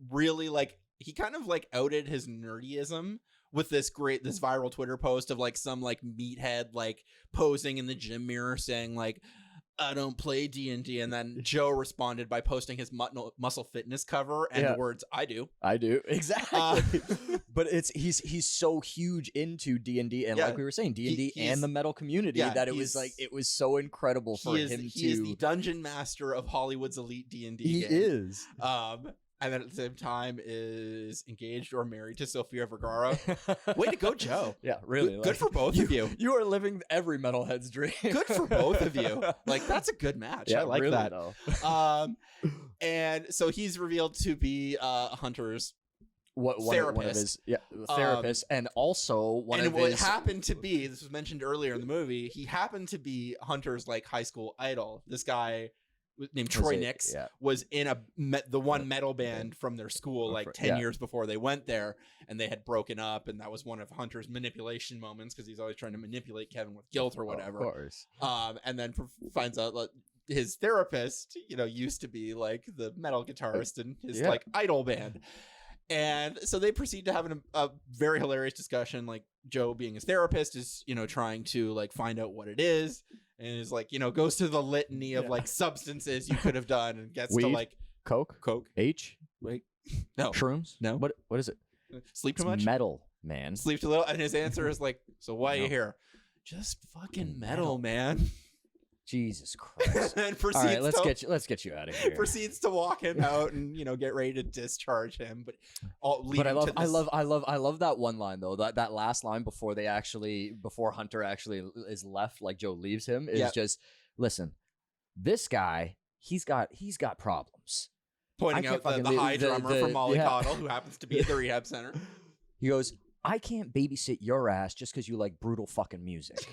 really like he kind of like outed his nerdyism with this viral Twitter post of like some like meathead like posing in the gym mirror saying like, I don't play D&D, and then Joe responded by posting his muscle fitness cover and the words I do exactly. But he's so huge into D&D, and like we were saying, D&D and the metal community, that it was so incredible for him. He is the dungeon master of Hollywood's elite D&D. He is. And then at the same time is engaged or married to Sofia Vergara. Way to go, Joe. Yeah, really. Good for both of you. You are living every metalhead's dream. Good for both of you. Like, that's a good match. Yeah, I like really, that. Though. And so he's revealed to be Hunter's therapist. One of his therapist, and also one of his... happened to be, this was mentioned earlier in the movie, he happened to be Hunter's like high school idol. This guy named Troy Nix was in the one metal band from their school like 10 years before they went there, and they had broken up, and that was one of Hunter's manipulation moments because he's always trying to manipulate Kevin with guilt or whatever. Of course. And then finds out like his therapist used to be like the metal guitarist in his like idol band. And so they proceed to have a very hilarious discussion. Like Joe, being his therapist, is trying to like find out what it is, and is like goes to the litany of like substances you could have done, and gets Weed? to like coke, H, wait, no, shrooms, no, what is it? Sleep too much, metal, man. Sleep too little. And his answer is like, so why are you here? Just fucking metal, man. Jesus Christ! And proceeds. All right, let's get you out of here. Proceeds to walk him out and get ready to discharge him. But I love that one line though. That last line before Hunter actually is left, like Joe leaves him, is just, listen, this guy, he's got problems. Pointing out the high drummer from Mollycoddle, who happens to be at the rehab center. He goes, I can't babysit your ass just because you like brutal fucking music.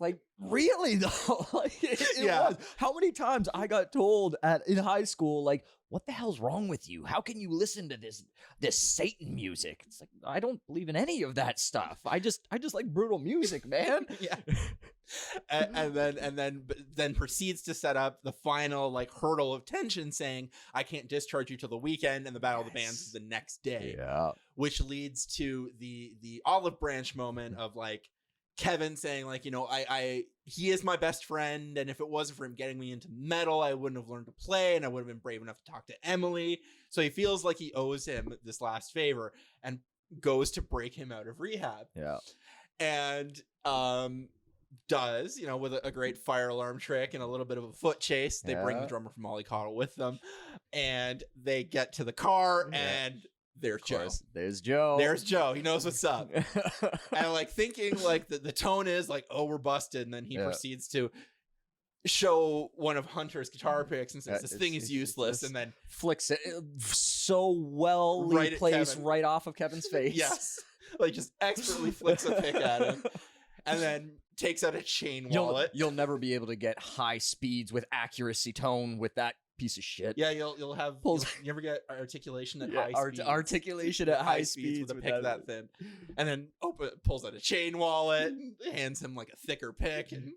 Like, really though? Like, it was. How many times I got told in high school, like, what the hell's wrong with you? How can you listen to this Satan music? It's like, I don't believe in any of that stuff. I just like brutal music, man. And then proceeds to set up the final like hurdle of tension, saying, I can't discharge you till the weekend, and the Battle of the Bands is the next day. Yeah. Which leads to the olive branch moment of like Kevin saying like, you know, he is my best friend, and if it wasn't for him getting me into metal, I wouldn't have learned to play, and I would have been brave enough to talk to Emily. So he feels like he owes him this last favor, and goes to break him out of rehab. Yeah. And does, you know, with a great fire alarm trick and a little bit of a foot chase. They bring the drummer from Mollycoddle with them, and they get to the car, and there's Joe. There's Joe. There's Joe. He knows what's up. And like thinking like the tone is like, oh, we're busted. And then he proceeds to show one of Hunter's guitar picks and says, this thing is useless. And then flicks it so well plays right off of Kevin's face. Yes. Like just expertly flicks a pick at him. And then takes out a chain wallet. You'll never be able to get high speeds with accuracy tone with that piece of shit. Yeah, you'll have you ever get articulation at high speeds. Articulation at high speeds with a pick that thin. And then pulls out a chain wallet, hands him like a thicker pick, and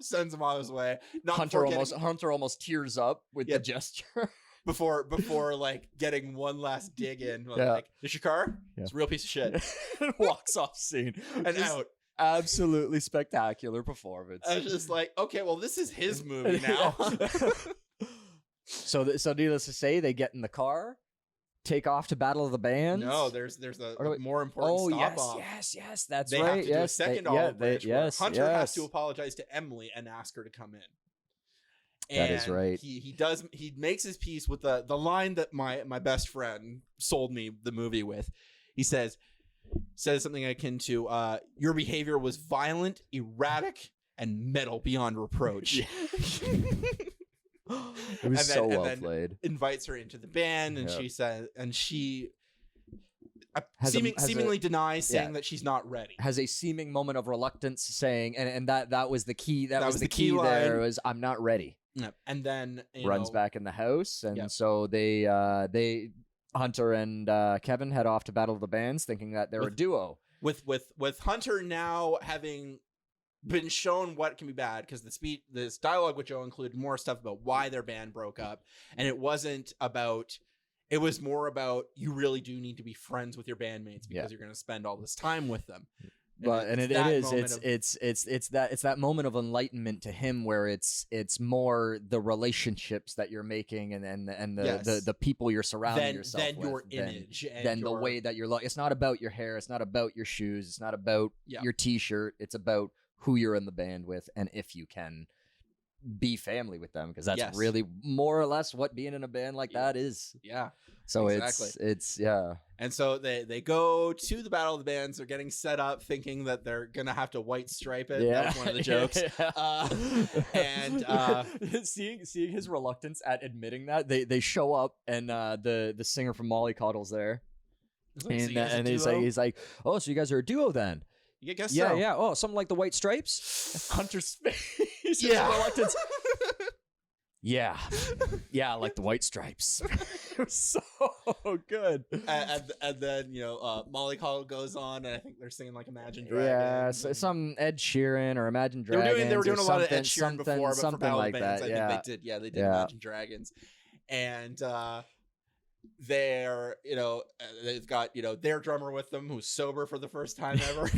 sends him on his way. Hunter almost tears up with the gesture. Before like getting one last dig in. Like, this your car? It's a real piece of shit. Walks off scene. And out. Absolutely spectacular performance. I was just like, okay, well, this is his movie now. So needless to say, they get in the car, take off to Battle of the Bands. No, there's a more important stop off. Yes, that's they right. Have to do a second olive branch where Hunter has to apologize to Emily and ask her to come in. That is right. He makes his peace with the line that my best friend sold me the movie with. He says something akin to, your behavior was violent, erratic, and metal beyond reproach. It was so well played. Invites her into the band, and she says, and she seemingly denies, saying that she's not ready. Has a seeming moment of reluctance, saying, and that was the key. That was the key line. There was, I'm not ready. Yep. And then runs back in the house, and so they Hunter and Kevin head off to Battle of the Bands, thinking that they're a duo. With Hunter now having been shown what can be bad, because this dialogue with Joe included more stuff about why their band broke up, and it was more about, you really do need to be friends with your bandmates because you're going to spend all this time with them. But it's that moment of enlightenment to him, where it's more the relationships that you're making and the people you're surrounding yourself with, your image, than the way that you're. It's not about your hair, it's not about your shoes, it's not about your T-shirt. It's about who you're in the band with, and if you can be family with them, because that's really more or less what being in a band like that is. Yeah. So it's And so they go to the Battle of the Bands. They're getting set up, thinking that they're gonna have to white stripe it. That was one of the jokes. And seeing his reluctance at admitting that, they show up, and the singer from Mollycoddle's there, and he's like, oh, so you guys are a duo then? I guess so. Yeah. Oh, something like the White Stripes. Hunter's face. Reluctance. Yeah, like the White Stripes. It was so good. And then Mollycoddle goes on, and I think they're singing like Imagine Dragons. Yeah, some Ed Sheeran or Imagine Dragons. They were doing a lot of Ed Sheeran before, but for Battle like of the Bands, that. I think they did. Yeah, they did Imagine Dragons, and they're they've got their drummer with them, who's sober for the first time ever.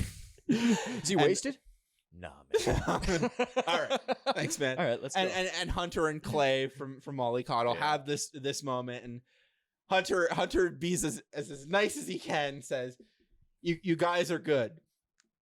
Is he wasted? Nah, man. All right, thanks, man. All right, let's go. And Hunter and Clay from Mollycoddle have this moment, and Hunter bees as nice as he can, says, "You guys are good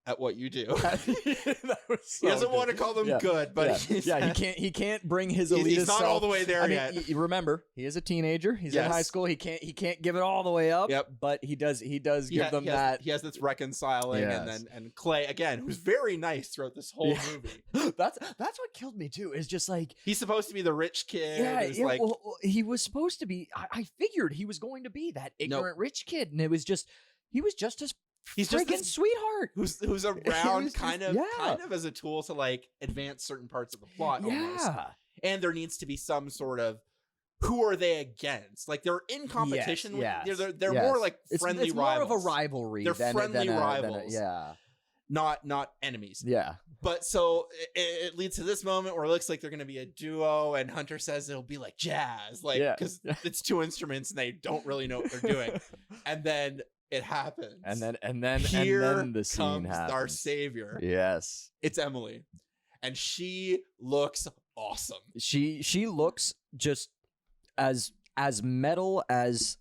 at what you do." That was so he doesn't good. want to call them good, but he can't bring his elitist. He's not self. all the way there yet. Remember, he is a teenager. He's in high school. He can't give it all the way up. Yep. But he does give them that. He has this reconciling, and Clay again, who's very nice throughout this whole movie. That's what killed me too. Is just like, he's supposed to be the rich kid. Yeah. Well, he was supposed to be. I figured he was going to be that ignorant rich kid, and he was just he's just this sweetheart who's around kind of as a tool to like advance certain parts of the plot. Almost. And there needs to be some sort of, who are they against? Like, they're in competition. They're more like friendly it's rivals. More of a rivalry. They're friendly rivals. Not enemies. Yeah. But so it leads to this moment where it looks like they're going to be a duo, and Hunter says it'll be like jazz, like, because it's two instruments and they don't really know what they're doing. And then it happens. And then the scene comes happens. our savior. Yes. It's Emily. And she looks awesome. She looks just as metal as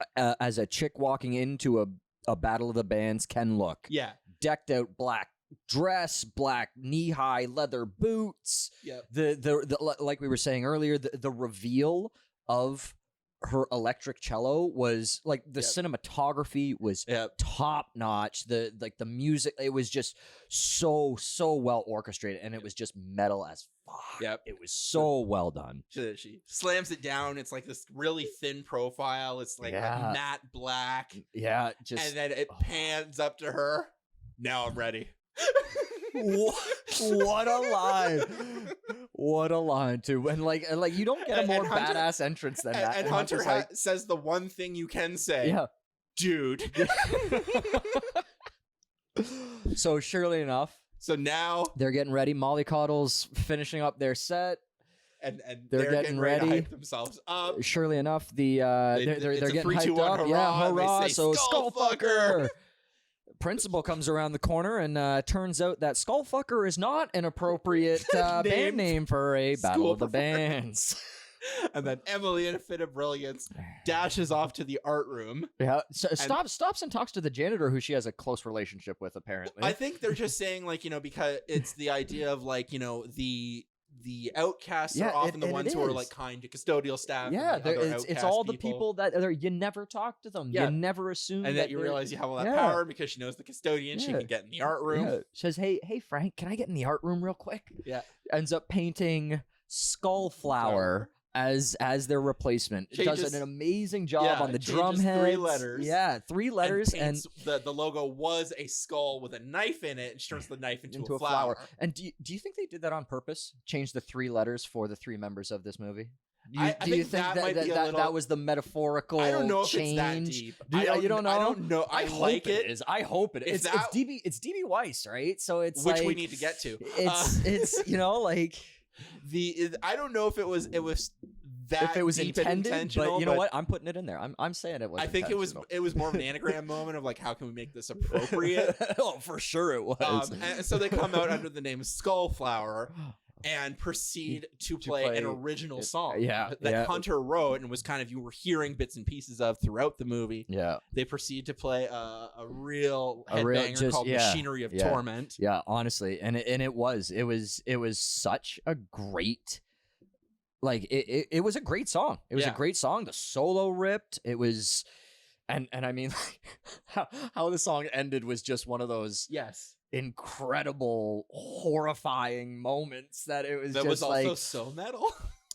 a chick walking into a battle of the bands can look. Yeah. Decked out black dress, black knee-high leather boots. Yep. The like we were saying earlier, the reveal of her electric cello was like the cinematography was top notch. The music, it was just so well orchestrated, and it was just metal as fuck. Yep. It was so well done. She slams it down. It's like this really thin profile. It's like matte black. Yeah. And then it pans up to her. Now I'm ready. What a line! What a line too. And like you don't get a more badass entrance than that. And Hunter says the one thing you can say. Yeah, dude. So surely enough, so now they're getting ready. Mollycoddle's finishing up their set. And they're getting ready to hype themselves up. Surely enough, they're getting 3, 2, hyped 1, up. hurrah, Yeah, hurrah! and they say, So Skullfucker! Principal comes around the corner, and turns out that Skullfucker is not an appropriate band name for a battle of the bands. And then Emily, in a fit of brilliance, dashes off to the art room. Yeah, so stops and talks to the janitor, who she has a close relationship with, apparently. I think they're just saying, like, because it's the idea of, like, the outcasts are often the ones who are, like, kind to custodial staff. Yeah, it's all the people that you never talk to them. Yeah. You never assume and that you realize you have all that power because she knows the custodian. She can get in the art room. Yeah. She says, hey, Frank, can I get in the art room real quick? Yeah. Ends up painting Skullflower as their replacement. It does an amazing job on the drum heads. 3 letters. Yeah, 3 letters. And the logo was a skull with a knife in it, and she turns the knife into a flower. And do you think they did that on purpose? Change the 3 letters for the 3 members of this movie? I think that might be a little... that was the metaphorical change? I don't know if it's that deep. You don't know? I don't know. I hope it is. I hope it is. It's DB Weiss, right? So it's which we need to get to. It's like I don't know if it was that if it was intended, intentional, but you know what? I'm putting it in there. I'm saying it was. I think it was more of an anagram moment of like, how can we make this appropriate? Oh, for sure it was. And so they come out under the name Skullflower and proceed to play an original song that Hunter wrote and was kind of, you were hearing bits and pieces of throughout the movie. Yeah. They proceed to play a real headbanger called Machinery of Torment. Yeah, honestly. And it was such a great, like, it was a great song. It was a great song. The solo ripped. It was, and I mean, like, how the song ended was just one of those incredible, horrifying moments that it was that just was also like, so metal.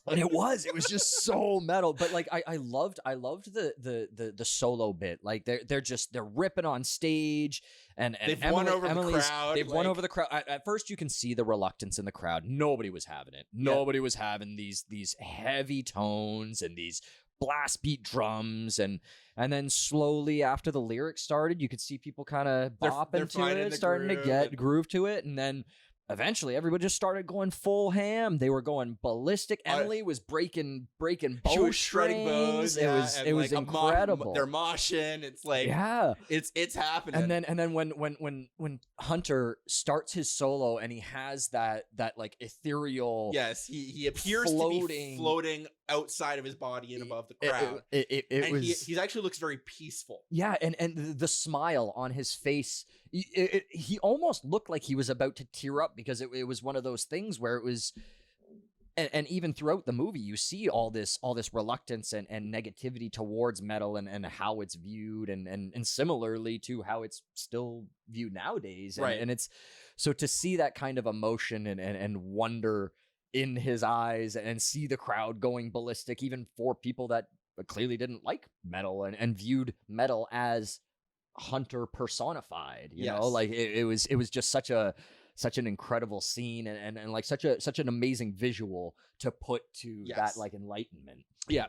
And it was just so metal. But like I loved the solo bit. Like they're ripping on stage and they've won over the crowd. They've won over the crowd. At first you can see the reluctance in the crowd. Nobody was having it. Nobody was having these heavy tones and these blast beat drums, and then slowly after the lyrics started, you could see people kind of bopping to it, starting to get groove to it, and then eventually everybody just started going full ham. They were going ballistic. Emily was breaking bow strings. It was incredible. They're moshing. It's like it's happening. And then when Hunter starts his solo and he has that like ethereal, he appears to be floating outside of his body and above the crowd. He actually looks very peaceful. Yeah, and the smile on his face, he almost looked like he was about to tear up, because it was one of those things where it was, and even throughout the movie you see all this reluctance and negativity towards metal and how it's viewed, and similarly to how it's still viewed nowadays, and it's so to see that kind of emotion and wonder in his eyes, and see the crowd going ballistic, even for people that clearly didn't like metal and viewed metal as Hunter personified, you know, like it was just such an incredible scene, and like such an amazing visual to put to that like enlightenment. Yeah.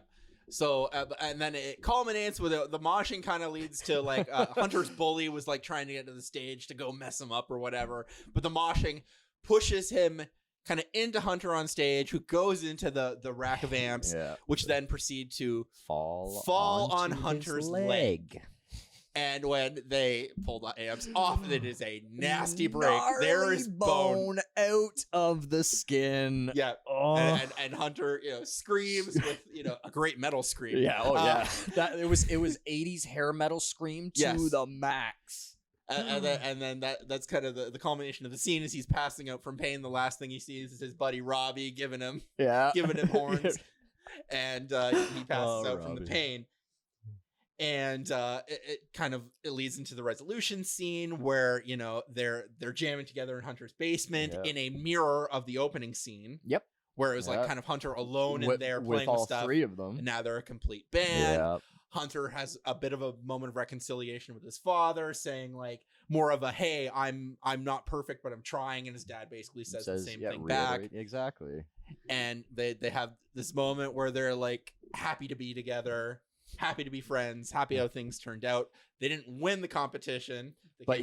So and then it culminates with the moshing kind of leads to like Hunter's bully was like trying to get to the stage to go mess him up or whatever, but the moshing pushes him kind of into Hunter on stage, who goes into the rack of amps, which then proceed to fall on Hunter's leg. And when they pull the amps off, it is a nasty break. Gnarly There is bone out of the skin. Yeah. Oh. And Hunter, screams with, a great metal scream. Yeah. Oh yeah. That it was 80s hair metal scream to the max. And then that's kind of the culmination of the scene is he's passing out from pain. The last thing he sees is his buddy Robbie giving him horns, and he passes out from the pain. And it leads into the resolution scene where they're jamming together in Hunter's basement in a mirror of the opening scene. Yep. Where it was like kind of Hunter alone in there playing with all stuff. 3 of them. And now they're a complete band. Yep. Hunter has a bit of a moment of reconciliation with his father, saying like more of a, hey, I'm not perfect, but I'm trying. And his dad basically says the same thing back. Exactly. And they have this moment where they're like happy to be together, happy to be friends, happy how things turned out. They didn't win the competition. But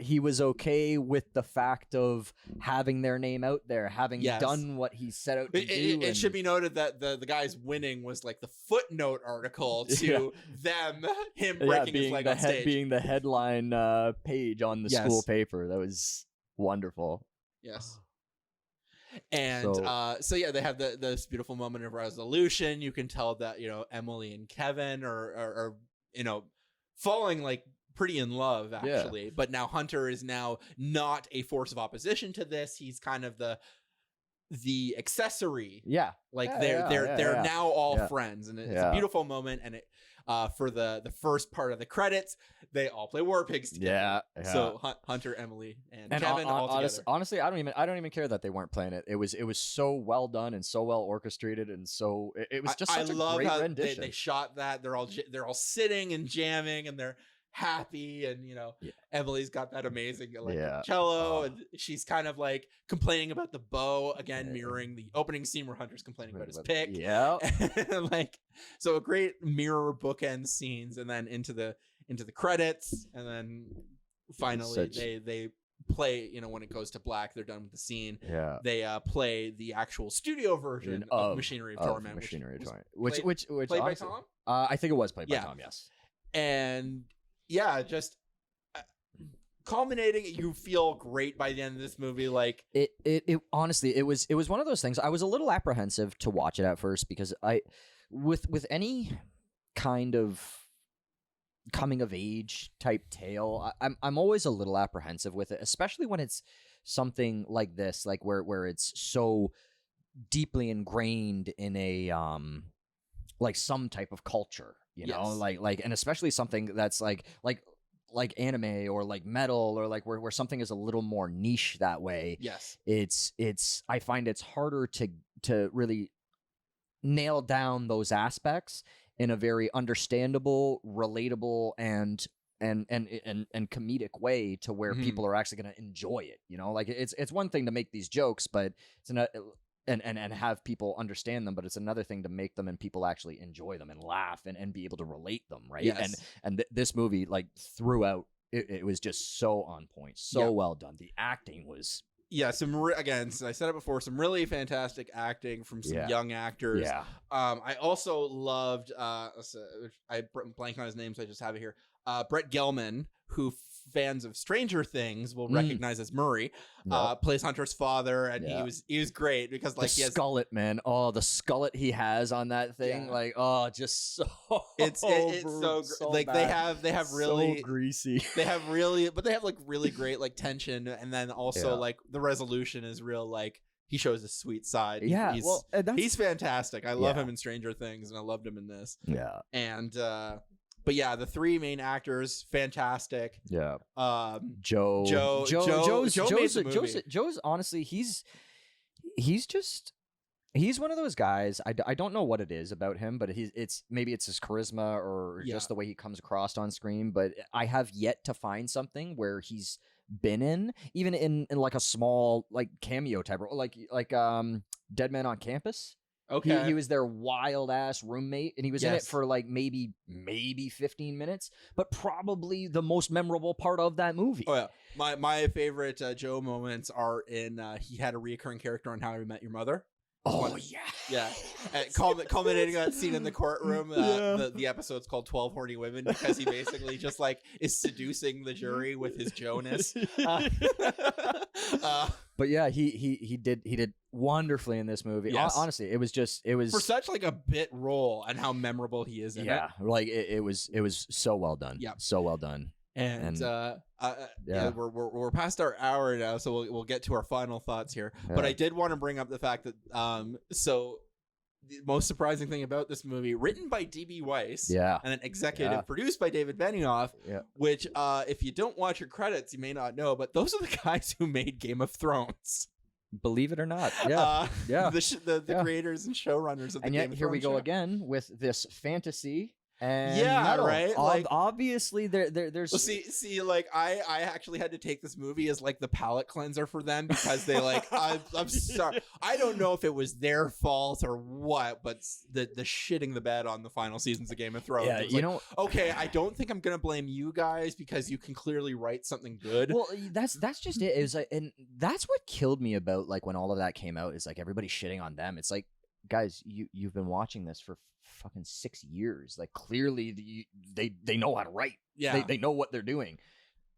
he was okay with the fact of having their name out there, having done what he set out to do. It should be noted that the guys winning was like the footnote article to him breaking his leg on stage. Being the headline page on the school paper. That was wonderful. Yes. And so they have this beautiful moment of resolution. You can tell that Emily and Kevin are falling like pretty in love actually, but now Hunter is now not a force of opposition to this. He's kind of the accessory. They're now all friends, and it's a beautiful moment. And it for the first part of the credits, they all play War Pigs together. So Hunter, Emily, and Kevin all together. Honestly, I don't even care that they weren't playing it. It was so well done and so well orchestrated, and so it was just such a great rendition. They shot that. They're all sitting and jamming, and they're happy, and Emily's got that amazing cello, and she's kind of like complaining about the bow again, mirroring the opening scene where Hunter's complaining about his pick. So a great mirror bookend scenes, and then into the credits, and then finally they play, when it goes to black, they're done with the scene. They play the actual studio version of Machinery of Torment, which played by Tom. I think it was played by Tom. Yes. And just culminating, you feel great by the end of this movie. Like it honestly, it was one of those things. I was a little apprehensive to watch it at first because with any kind of coming of age type tale, I'm always a little apprehensive with it, especially when it's something like this, like where it's so deeply ingrained in a like some type of culture. Like, and especially something that's like anime or like metal or like where something is a little more niche that way. Yes, it's I find it's harder to really nail down those aspects in a very understandable, relatable, and comedic way to where people are actually going to enjoy it. Like it's one thing to make these jokes, but it's not. And have people understand them, but it's another thing to make them and people actually enjoy them and laugh and be able to relate them, right? Yes. And this movie, like throughout, it was just so on point, so well done. The acting was again, I said it before, some really fantastic acting from some young actors. I also loved I blank on his name, so I just have it here. Brett Gelman, who fans of Stranger Things will recognize as Murray, plays Hunter's father, and he was great because like the skullet, man. Oh, the skullet he has on that thing, like just so it's so like bad. they have really so greasy. They have like really great like tension, and then also like the resolution is real. Like he shows a sweet side. He's fantastic. I love him in Stranger Things, and I loved him in this. And but the 3 main actors, fantastic. Joe's honestly, he's one of those guys. I don't know what it is about him, but maybe it's his charisma or just the way he comes across on screen. But I have yet to find something where he's been in, even in like a small like cameo type role, like Dead Man on Campus. Okay. He was their wild ass roommate, and he was in it for like maybe 15 minutes, but probably the most memorable part of that movie. Oh yeah, my favorite Joe moments are in he had a reoccurring character on How I Met Your Mother. Oh yeah, Culminating on that scene in the courtroom. The episode's called 12 Horny Women because he basically just like is seducing the jury with his Jonas. But yeah, he did wonderfully in this movie. Yes. Honestly, it was for such like a bit role and how memorable he is in it. Like it was so well done. Yeah, so well done. And we're past our hour now, so we'll get to our final thoughts here. Yeah. But I did want to bring up the fact that so the most surprising thing about this movie, written by D.B. Weiss, and then executive produced by David Benioff, which if you don't watch your credits, you may not know, but those are the guys who made Game of Thrones. Believe it or not, the creators and showrunners of the and Game yet of here Thrones we go show. again with this fantasy. And right. Like, obviously, there's. Well, see, like I actually had to take this movie as like the palate cleanser for them because they like I'm sorry, I don't know if it was their fault or what, but the shitting the bed on the final seasons of Game of Thrones. Yeah, you know. Okay, I don't think I'm gonna blame you guys because you can clearly write something good. Well, that's just it. It was like, and that's what killed me about like when all of that came out is like everybody shitting on them. It's like, guys, you've been watching this for fucking 6 years. Like clearly they know how to write. They know what they're doing.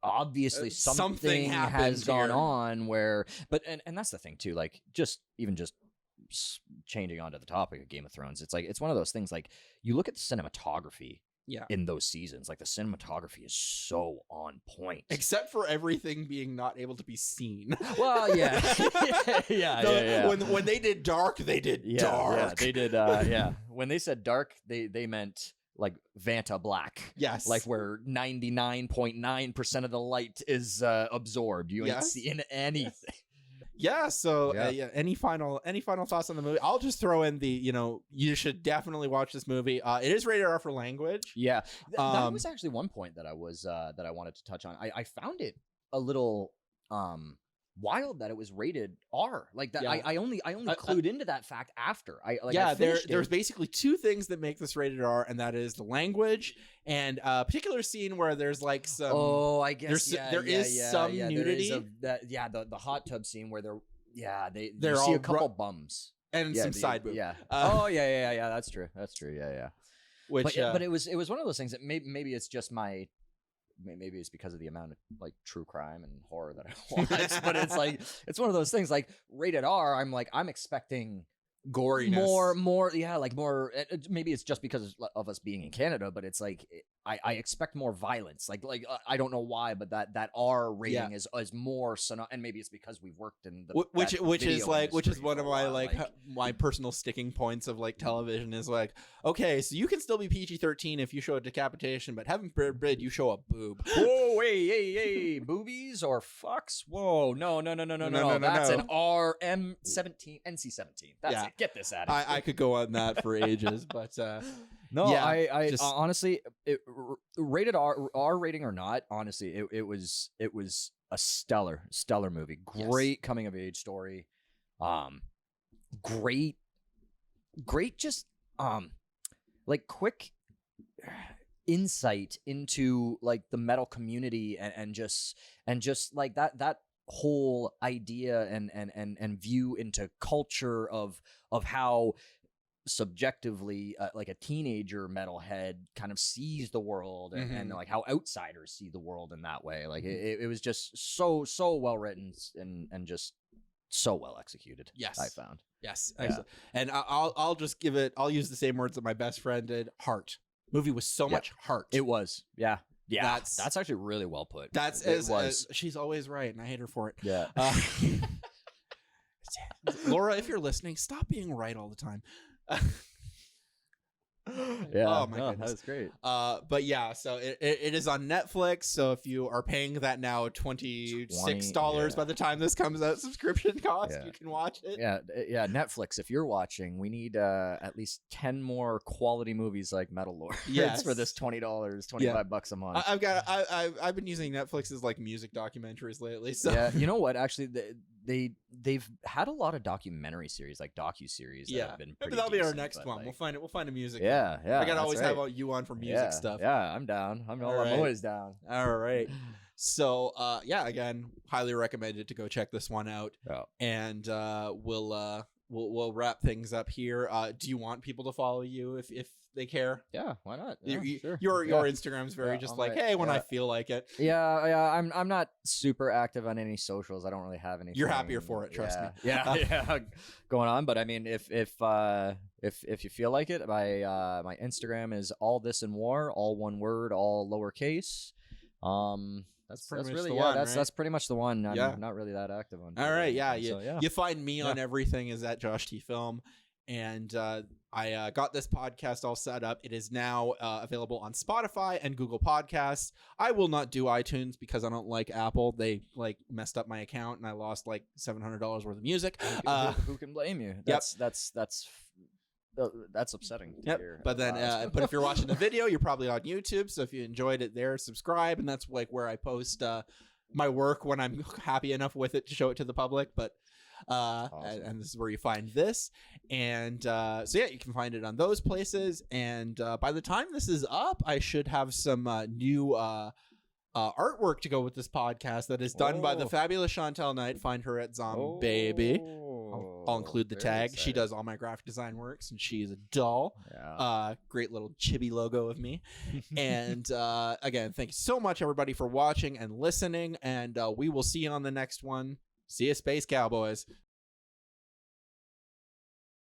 Obviously something has gone on where, but and that's the thing too, like just changing onto the topic of Game of Thrones, it's like it's one of those things, like you look at the cinematography in those seasons, like the cinematography is so on point, except for everything being not able to be seen. Well, When they did dark, they did dark. They did when they said dark, they meant like Vanta black. Yes. Like where 99.9% of the light is absorbed. You ain't seeing anything. Yeah, so any final thoughts on the movie? I'll just throw in the, you should definitely watch this movie. It is rated R for language. Yeah. That was actually one point that I wanted to touch on. I found it a little wild that it was rated R. Like that I only clued into that fact after. There's basically two things that make this rated R, and that is the language and a particular scene where there's like some I guess there is some nudity. The hot tub scene where they're you see a couple bums and some side boob. That's true. Which but it was one of those things that maybe it's just maybe it's because of the amount of like true crime and horror that I watch, but it's like it's one of those things like rated R. I'm expecting goriness, more, like more. Maybe it's just because of us being in Canada, but it's like I expect more violence. Like I don't know why, but that R rating is more and maybe it's because we've worked in the which is one of my my personal sticking points of like television is like, okay, so you can still be PG-13 if you show a decapitation, but heaven forbid you show a boob. Whoa, hey, boobies or fucks? Whoa, no. That's an RM17, NC-17. That's it. Get this out of here. I could go on that for ages, but I honestly, rated R rating or not, honestly, it was a stellar movie. Great coming of age story. Great just like quick insight into like the metal community and just like that whole idea and view into culture of how subjectively like a teenager metalhead kind of sees the world and like how outsiders see the world in that way. Like it was just so well written and just so well executed. Yes, I found. Yes, excellent. And I'll just give it. I'll use the same words that my best friend did. Heart. Movie was so much heart. It was. Yeah. That's actually really well put. That's as she's always right, and I hate her for it. Yeah. Laura, if you're listening, stop being right all the time. Yeah. Oh my goodness, that was great. But yeah, so it is on Netflix. So if you are paying that now $26 by the time this comes out, subscription cost, you can watch it. Yeah. Netflix, if you're watching, we need at least 10 more quality movies like Metal Lord. Yes, for this $20, $25 a month. I've been using Netflix as like music documentaries lately. So yeah, you know what? Actually, they've had a lot of documentary series, like docu-series that have been pretty maybe that'll be our decent, next one. Like, We'll find a music. Yeah. I gotta always have you on for music stuff. Yeah, I'm down. I'm always down. All right. So again, highly recommended to go check this one out. Yeah. And we'll we'll wrap things up here. Do you want people to follow you if they care? Yeah, why not? Your Sure. your Instagram's very just like, hey, when I feel like it. Yeah. I'm not super active on any socials. I don't really have any. You're happier for it, trust me. Yeah, going on. But I mean, if you feel like it, my Instagram is all this and more, all one word, all lowercase. That's really that's pretty much the one. I'm not really that active on. All right, you find me on everything is at Josh T Film, and I got this podcast all set up. It is now available on Spotify and Google Podcasts. I will not do iTunes because I don't like Apple. They like messed up my account and I lost like $700 worth of music. Who can blame you? That's upsetting to hear. But then but if you're watching the video, you're probably on YouTube, so if you enjoyed it there, subscribe, and that's like where I post my work when I'm happy enough with it to show it to the public. But awesome. And this is where you find this, and so yeah, you can find it on those places. And by the time this is up, I should have some new artwork to go with this podcast that is done by the fabulous Shantel Knight. Find her at Baby. I'll include the tag. Excited. She does all my graphic design works, and she's a doll. Yeah. Great little chibi logo of me. And again, thank you so much, everybody, for watching and listening. And we will see you on the next one. See you, Space Cowboys.